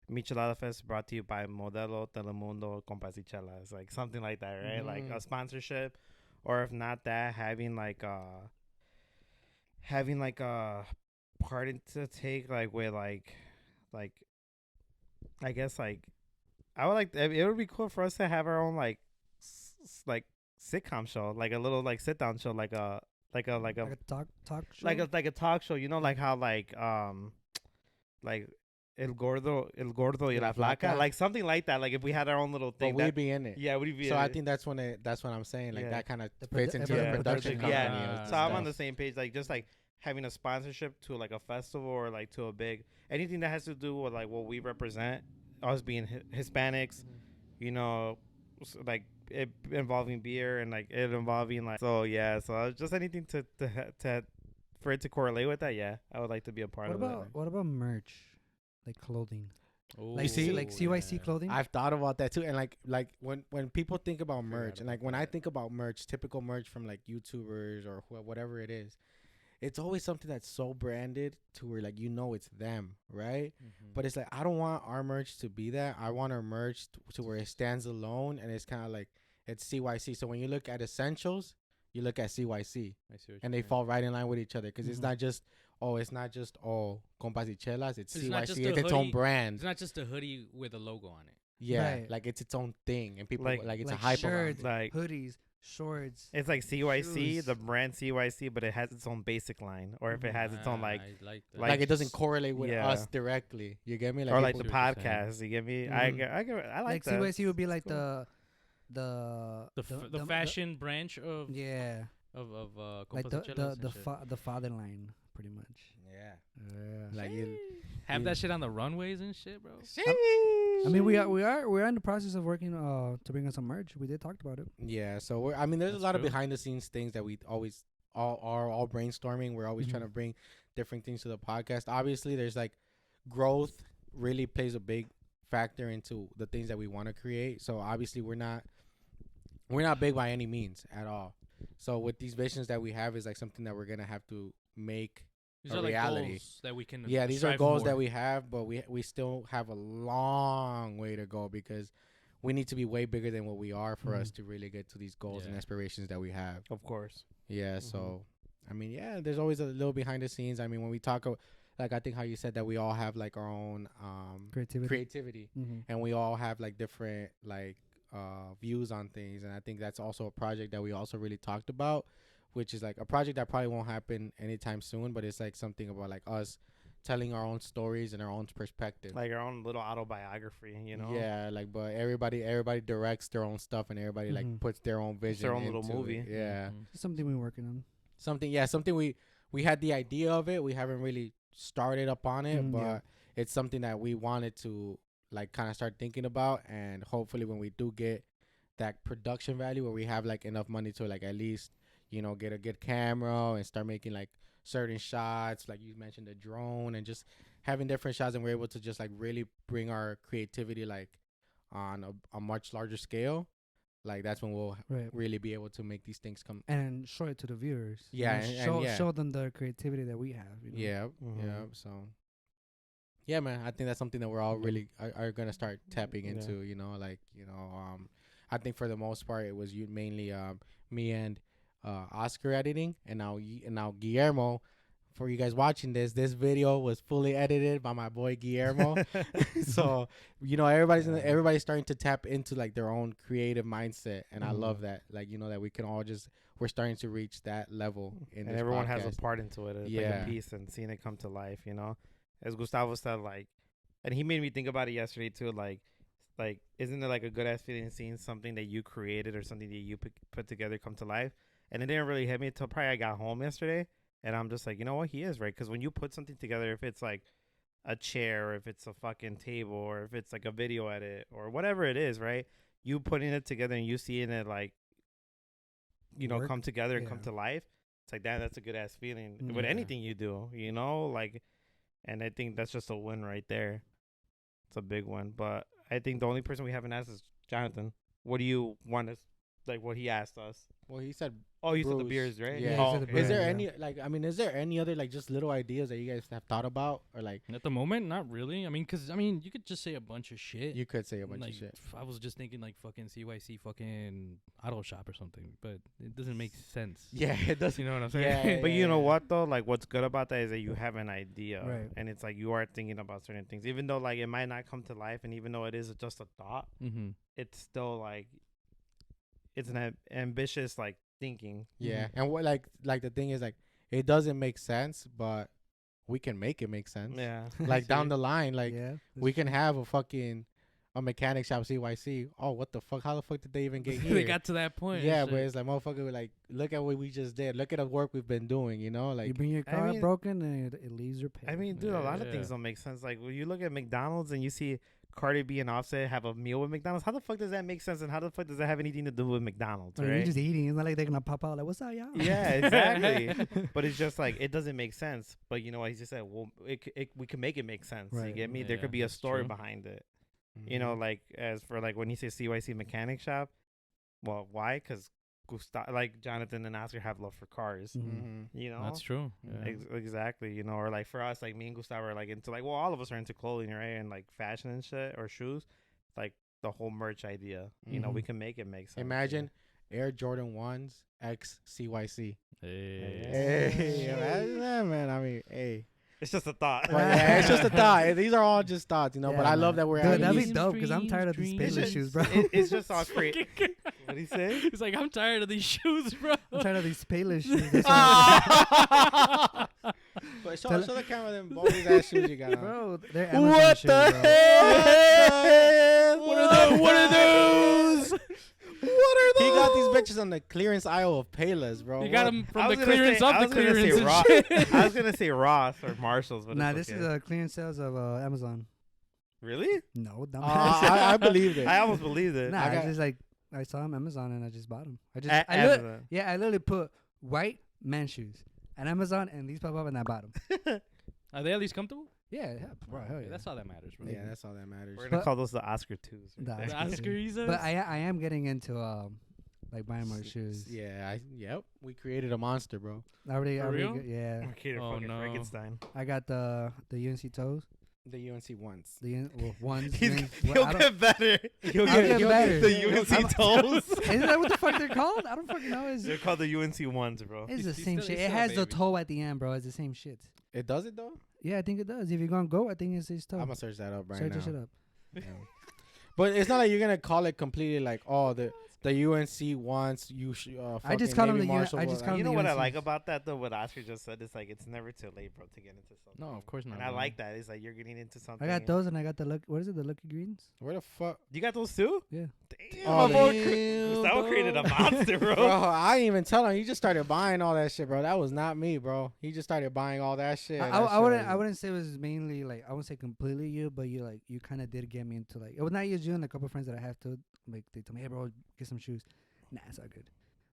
Michelada Fest brought to you by Modelo, Telemundo, Compas y Chelas, like something like that, right? Like Mhm. a sponsorship, or if not that, having like a part to take, like with like I guess like I would like it would be cool for us to have our own like like sitcom show, like a little like sit down show, like a like a Like a talk show. like a talk show, you know, like how like El Gordo y Y la la Flaca, Flaca. like something like that. Like if we had our own little But thing, we'd that be in it. yeah, we'd be. So in I it. think that's that's what I'm saying. Like Yeah. that kind of The fits produ- into yeah, the the production production company. Yeah, of so I'm on stuff. the same page. Like just like having a sponsorship to like a festival or like to a big anything that has to do with like what we represent, us being Hispanics, you know, like it involving beer and like it involving like so yeah. So just anything to for it to correlate with that. Yeah, I would like to be a part of it. What about merch, like clothing, Oh, see, like CYC yeah. clothing? I've thought about that too, and like when people think about Forgot merch, and like about when I that. think about merch, typical merch from like YouTubers or whatever it is, it's always something that's so branded to where like it's them, right? Mhm. But it's like I don't want our merch to be that. I want our merch to where it stands alone, and it's kind of like it's CYC. So when you look at essentials, you look at CYC, I see what and you're they fall right in line with each other because Mhm. it's not just Compas y Chelas. It's It's not just CYC. a It's its own hoodie. brand. It's not just a hoodie with a logo on it. Yeah, Right. like it's its own thing, and people Like- like it's like a hype shirts, around. Like hoodies, shorts. it's like CYC, shoes. the brand CYC, but it has its own basic line, or if it has its own like I like that. Like it doesn't correlate with yeah. us directly. You get me? or like people- the see what you're saying. podcast. You get me? Mhm. I Like that. CYC would be It's like cool. the fashion branch of yeah, like Compas y Chelas and shit. the father line, pretty much. Yeah. Yeah. Like you. Have you- that shit on the runways and shit, bro. I mean, we're in the process of working to bring us some merch. We did talk about it. Yeah. So I mean, there's That's a lot of true. behind the scenes things that we always all brainstorming. We're always trying Mhm. to bring different things to the podcast. Obviously, there's like growth really plays a big factor into the things that we want to create. So obviously, we're not big by any means at all. So with these visions that we have is like something that we're gonna have to make. These A are like reality. goals that we can. Yeah, these are strive goals for. that we have, but we still have a long way to go because we need to be way bigger than what we are for us to really get to these goals and Yeah. aspirations that we have. Of course. Yeah, so I mean, yeah, there's always a little behind the scenes. I mean, when we talk, like I think how you said that we all have like our own creativity, Mm-hmm. and we all have like different like views on things, and I think that's also a project that we also really talked about, which is like a project that probably won't happen anytime soon, but it's like something about like us telling our own stories and our own perspective. Like our own little autobiography, you know? Yeah, like but everybody directs their own stuff and everybody like Mhm. puts their own vision. their own little into movie. it. Yeah. Mhm. Something we're working on. Something we had the idea of it. We haven't really started up on it, Mm, but yeah. it's something that we wanted to like kind of start thinking about, and hopefully when we do get that production value where we have like enough money to like at least get a good camera and start making like certain shots, like you mentioned the drone, and just having different shots, and we're able to just like really bring our creativity like on a much larger scale. Like that's when we'll Right. really be able to make these things come. And show it to the viewers. You Yeah, know, and yeah. show them the creativity that we have. You know? Yeah, yeah. So, yeah, man, I think that's something that we're all really are gonna start tapping Yeah. into. I think for the most part it was mainly me and Oscar editing, and now Guillermo. For you guys watching this video was fully edited by my boy Guillermo. So everybody's starting to tap into like their own creative mindset, and I love that. Like that we can all we're starting to reach that level in and this everyone podcast. has a part into it. It's like Yeah. a piece and seeing it come to life, you know? As Gustavo said, like, and he made me think about it yesterday too, like like, isn't it like a good ass feeling seeing something that you created or something that you put together come to life? And it didn't really hit me until probably I got home yesterday, and I'm just like, you know what, he is right, because when you put something together, if it's like a chair, or if it's a fucking table, or if it's like a video edit, or whatever it is, right? You putting it together and you seeing it like, Work? come together and come Yeah. to life. It's like that's a good ass feeling with Yeah. anything you do, like, and I think that's just a win right there. It's a big one. But I think the only person we haven't asked is Jonathan. What do you want us, like what he asked us? Well, he said. Oh, you said the Bruce. beers, right? Yeah. Oh, he said the okay. Is there Yeah. any like? I mean, is there any other like just little ideas that you guys have thought about or like At the moment, not really. I mean, cause you could just say a bunch of shit. you could say a bunch like, of shit? I was just thinking like fucking CYC fucking auto shop or something, but it doesn't make sense. Yeah, it does. You know what I'm saying? Yeah, But you know what though? Like what's good about that is that you have an idea, Right. and it's like you are thinking about certain things, even though like it might not come to life, and even though it is just a thought, Mm-hmm. it's still like it's an ambitious like thinking. Yeah, and what like the thing is like it doesn't make sense, but we can make it make sense. Yeah, Like down the line, like yeah, we can have a mechanic shop CYC. Oh, what the fuck? How the fuck did they even get here? They got to that point. yeah, and but shit. it's like motherfucker, like look at what we just did. Look at the work we've been doing. You know, you like bring your I car mean- broken and it leaves your pay. I mean, dude, a lot of Yeah. things don't make sense. Like when you look at McDonald's and you see Cardi B and Offset have a meal with McDonald's, how the fuck does that make sense? And how the fuck does that have anything to do with McDonald's, Like, you're right? just eating. It's not like they're gonna pop out like, "What's up, y'all?" Yeah, exactly. But it's just like it doesn't make sense. But you know what he just said? Well, we can make it make sense. You Right. get me? There Yeah, could be a that's story true. behind it. You know, like as for like when he says CYC mechanic shop. Well, why? Because like Jonathan and Oscar have love for cars. Mhm. Mm-hmm. You know, That's true. Yeah. Exactly. You know, or like for us, like me and Gustavo are like into like, well, all of us are into clothing, right? And like fashion and shit or shoes. Like the whole merch idea. You know, we Mhm. can make it make sense. Imagine Air Jordan 1s X CYC. Hey. Hey, imagine that, man. I mean, hey. It's just a thought. But yeah, it's just a thought. These are all just thoughts, you know. But Yeah, I love man. that we're Dude, having that'd be these. dope because I'm tired of these Dreams, Payless shoes, bro. It's just all crazy. What do you say? He's like, I'm tired of these shoes, bro. I'm tired of these Payless shoes. That's why- But Tell- show the camera them bogus ass shoes you got on. bro, they're Amazon What shoes, the bro. hell? What are those? He got these bitches on the clearance aisle of Payless, bro. You got What? them I from was the gonna clearance say- I of the was gonna say clearance and Ross. shit. I was gonna say Ross or Marshalls, but Nah, it's this okay. is clearance sales of Amazon. Really? No, dumb. I believed it. I almost believed it. Nah, I I got- just like I saw them Amazon and I just bought them. I just A- I lit- Amazon. yeah, I literally put white man shoes and Amazon and these pop up and I bought them. Are they at least comfortable? Yeah, bro, hell yeah. That's all that matters, bro. Yeah, that's all that matters. We're gonna But- call those the Oscar twos. The Right The there. Oscar- Oscars. But I am getting into like buying more shoes. Yeah, yep. We created a monster, bro. I already, For I already real? yeah. Okay, Oh, fucking no. Frankenstein. I got the UNC toes. The UNC ones. Ones. He's, UNC he'll I don't- get better. He'll I'll get better. the UNC toes. Isn't that what the fuck they're called? I don't fucking know. They're called the UNC ones, bro. It's the He's same still- shit. he's It still a has the baby. toe at the end, bro. It's the same shit. It does it though. Yeah, I think it does. If you're gonna go, I think it's his toe. I'm gonna search that up right Search now. this shit up. Yeah. But it's not like you're gonna call it completely like the UNC wants you. I just call them Navy the U- Marshal I was just like- call You them know the what I UNCs. like about that though? What Oscar just said is like it's never too late, bro, to get into something. No, of course not. And I bro. like that. It's like you're getting into something. I got those and I got the look. What is it? The Lucky Greens. Where the fuck? You got those too? Yeah. Damn, Oh, my boy. damn, Gustavo created a bro. monster, bro. Bro, I didn't even tell him. He just started buying all that shit, bro. That was not me, bro. He just started buying all that shit. That I shit wouldn't. was- I wouldn't say it was mainly like I wouldn't say completely you, but you kind of did get me into like it was not just you and a couple friends that I have to like they told me, hey bro, get some shoes. Nah, it's all good.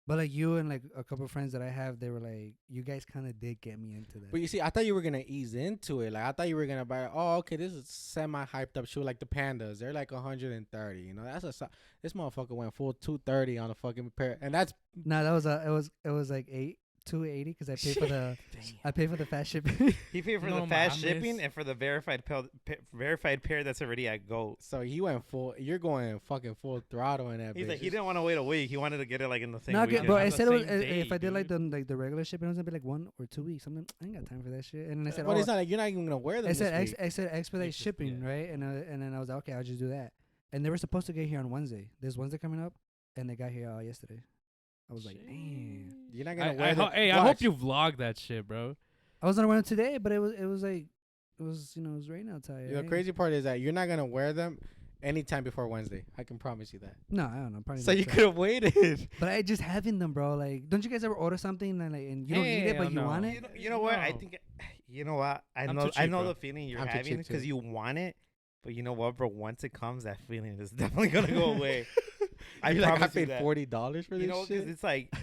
But like you and like a couple friends that I have, they were like, you guys kind of did get me into that. But you see, I thought you were gonna ease into it. Like I thought you were gonna buy. Oh, okay, this is semi hyped up shoe like the Pandas. They're like 130. You know, this motherfucker went full 230 on a fucking pair, and that's No, that was it was like 280 because I paid for the fast shipping. He paid for No the fast mames. shipping and for the verified pair that's already at Goat. so he went full. You're going fucking full throttle in that. He's bitch. like he didn't want to wait a week. He wanted to get it like in the same No, weekend. bro, on I the said it was, same if I day, did like dude. the regular shipping, it was gonna be like 1 or 2 weeks. I'm like, I ain't got time for that shit. And then I said, But oh, it's not like you're not even gonna wear them. I said this week. I said expedite It's just- shipping, yeah. right? And then I was like, okay, I'll just do that. And they were supposed to get here on Wednesday. There's Wednesday coming up, and they got here yesterday. I was like, damn. You're not gonna I wear them. hey, I hope Watch. you vlog that shit, bro. I was gonna wear them today, but it was like it was raining outside. The right? crazy part is that you're not gonna wear them, Anytime before Wednesday. I can promise you that. No, I don't know. Probably So not you that. could have waited. But I just having them, bro. Like, don't you guys ever order something and you don't eat it, but you Hell want no. it? You know what? I No. think. You know what? I I'm know. too I cheap, know bro. the feeling you're I'm too having cheap, because too. you want it. But you know what, bro? Once it comes, that feeling is definitely gonna go away. I You're like, I promise you paid that. $40 for You this know, because shit.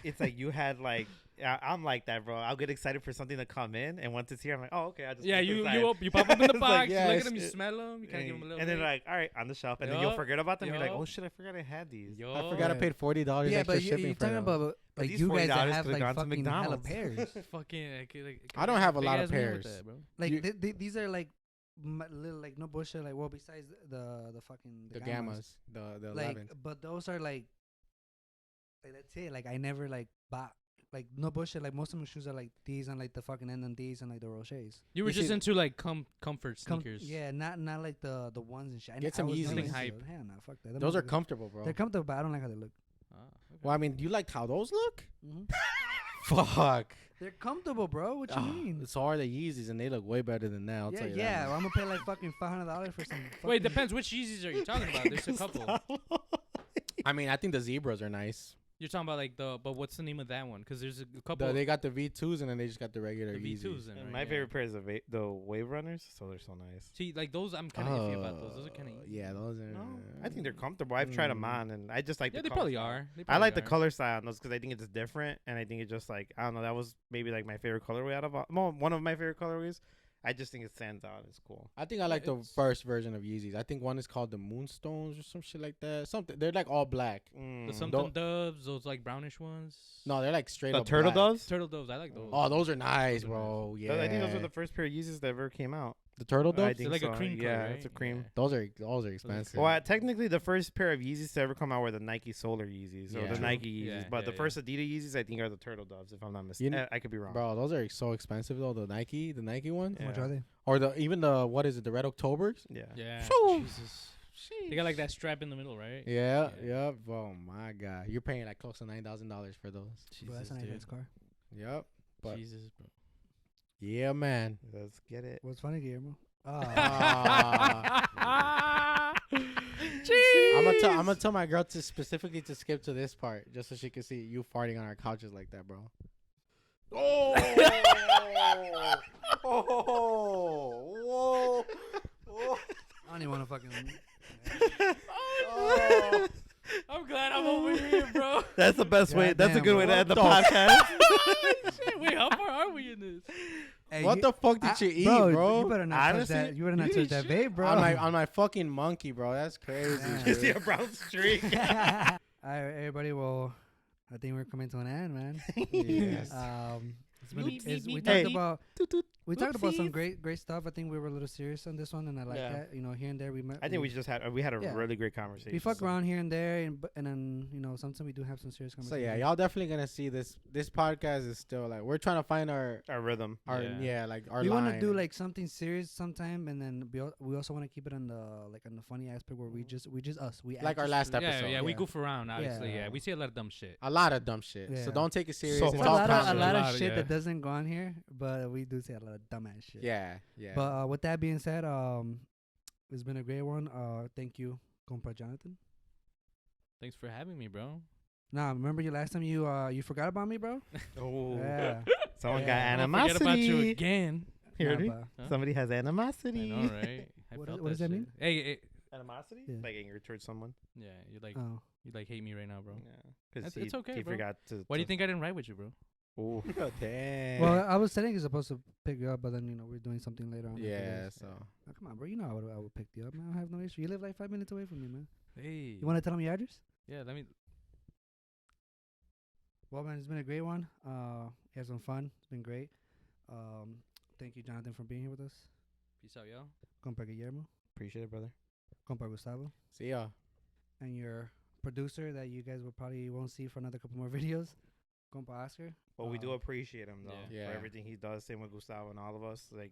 it's like you had like I'm like that, bro. I'll get excited for something to come in, and once it's here, I'm like, oh, okay. I just Yeah, put it you aside. you pop up in the It's box. like, You yeah, look at it's- them, you smell them. You kind of give them a little. and then bit. like, all right, on the shelf, and then you'll Yup, forget about them. You're like, yup. oh shit, I forgot I had these. Yo, I forgot I Yeah. paid $40 Yeah, extra but shipping you're for talking them. about But like these you guys $40 that have could've like gone to fucking hella McDonald's. pairs. fucking. I don't have a lot of big-ass meal with pairs. that, bro. Like You- these are like little like no bullshit. Like well, besides the fucking The gammas, the like 11s. but those are like that's it. Like I never like bought like no bullshit. Like most of my shoes are like these and like the fucking NMDs and like the Rochers. You were You just see- into like comfort sneakers. Yeah, not like the ones and shit. Get some I was Yeezys. never into Hype. those. Hell no, fuck that. Them Those are motherfuckers- comfortable, bro. They're comfortable, but I don't like how they look. Ah, okay. Well, I mean, you liked how those look? Mm-hmm. Fuck. They're comfortable, bro. What you Ah, mean? So are the Yeezys, and they look way better than that. I'll tell you Yeah. that. Well, I'm gonna pay like fucking $500 for some. Wait, fucking- depends which Yeezys are you talking about? There's a couple. I mean, I think the zebras are nice. You're talking about like but what's the name of that one? Because there's a couple. They got the V2s, and then they just got the regular the Yeezys. V2s. Then, And right? my Yeah. favorite pair is the Wave Runners, so they're so nice. See, like those, I'm kind of iffy about those. Those are kind of. Yeah, those are. No, I think they're comfortable. I've tried them Mm. on, and I just like. Yeah, the they probably color style. are. They I probably like the are. color style on those because I think it's different, and I think it's just like I don't know. That was maybe like my favorite colorway out of all, one of my favorite colorways. I just think it stands out. It's cool. I think I like the It's- first version of Yeezys. I think one is called the Moonstones or some shit like that. Something. They're like all black. The Mm. something doves, those like brownish ones. No, they're like straight The up turtle black. doves. Turtle doves. I like those. Oh, those are nice, Those are bro. Yeah. I think those were the first pair of Yeezys that ever came out. the turtle I doves. think They're like a so. cream color, Yeah, right? it's a cream. Yeah. Those are expensive. Well, technically, the first pair of Yeezys to ever come out were the Nike Solar Yeezys or Yeah. the True. Nike Yeezys. Yeah, But yeah, the yeah. first Adidas Yeezys, I think, are the turtle doves. If I'm not You mistaken, kn- I could be wrong. Bro, those are so expensive though. The Nike ones, How much Yeah. are they? or even the what is it? The Red Octobers. Yeah. Yeah. Phew. Jesus. They got like that strap in the middle, right? Yeah, Yeah. yep. Oh my god, you're paying like close to $9,000 for those. Bro, that's a nice ass car. Yep. But Jesus, bro. yeah, man. Let's get it. What's funny, Guillermo? I'm gonna tell my girl to specifically to skip to this part just so she can see you farting on our couches like that, bro. Oh, whoa, whoa. I don't even want to fucking. Oh. I'm glad I'm over here, bro. That's the best way. That's a Goddamn, good way to what end the the podcast. Shit, wait, how far are we in this? Hey, What you- the fuck did you eat, bro? You better not Honestly, touch that. You better not you touch eat that shit. vape, bro. on my fucking monkey, bro. That's crazy. Yeah. You see dude. a brown streak. All right, everybody. Well, I think we're coming to an end, man. Yes. It's been Beep, beep, we beep, talked beep. about we talked about some Whoopsies. great stuff. I think we were a little serious on this one, and I like Yeah. that. You know, here and there we met. I think we just had a Yeah. really great conversation. we fuck so. around here and there, and then you know sometimes we do have some serious So conversations. yeah, y'all definitely gonna see this. This podcast is still like we're trying to find our Our rhythm. Yeah. like our we want to line. do like something serious sometime, and then we also want to keep it on the funny aspect where we just us. We Like act our just last to- episode. Yeah, we Yeah. goof around, obviously. Yeah. Yeah, we see a lot of dumb shit. a lot of dumb shit. Yeah. So don't take it serious. So It's There's much. all a lot comedy. of shit yeah. that doesn't go on here, but we do say a lot of dumbass shit. Yeah, yeah. But with that being said, it's been a great one. Thank you, compa Jonathan. Thanks for having me, bro. Nah, remember you last time you forgot about me, bro? Oh, Yeah. someone Yeah. got I'll forget about you animosity. again. You heard Nah, me? but- Huh? Somebody has I animosity. know, right? I What felt does that that shit. mean? Hey, Animosity? Yeah. Like anger towards someone. yeah, you like Oh. you like hate me right now, bro. Yeah. Because It's okay, he bro. forgot to. Why do you think I didn't ride with you, bro? Ooh. Damn. Well, I was saying he's supposed to pick you up, but then we're doing something later on. after yeah. this. So Oh, come on, bro. You know I would pick you up, man. I have no issue. You live like 5 minutes away from me, man. Hey. You want to tell him your address? Yeah, let me. Well, man, it's been a great one. We had some fun. It's been great. Thank you, Jonathan, for being here with us. Peace out, y'all. Compa Guillermo, Appreciate it, brother. compa Gustavo, see ya. and your producer that you guys will probably won't see for another couple more videos, compa Oscar. But we do appreciate him though Yeah. for Yeah. everything he does. Same with Gustavo and all of us. Like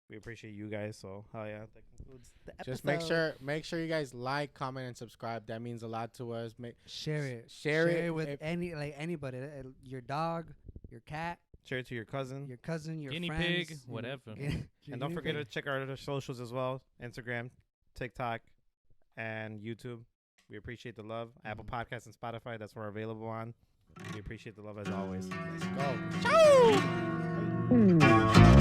we appreciate you guys. So hell yeah, that concludes the episode. Just make sure you guys like, comment, and subscribe. That means a lot to us. Share it. Share it with if- anybody. Your dog, your cat, Share it to your cousin. your cousin, your Guinea friends. pig, whatever. Your And don't guinea forget pig. to check our other socials as well: Instagram, TikTok, and YouTube. We appreciate the love. Apple Podcasts and Spotify, that's where we're available on. We appreciate the love as always. Let's go.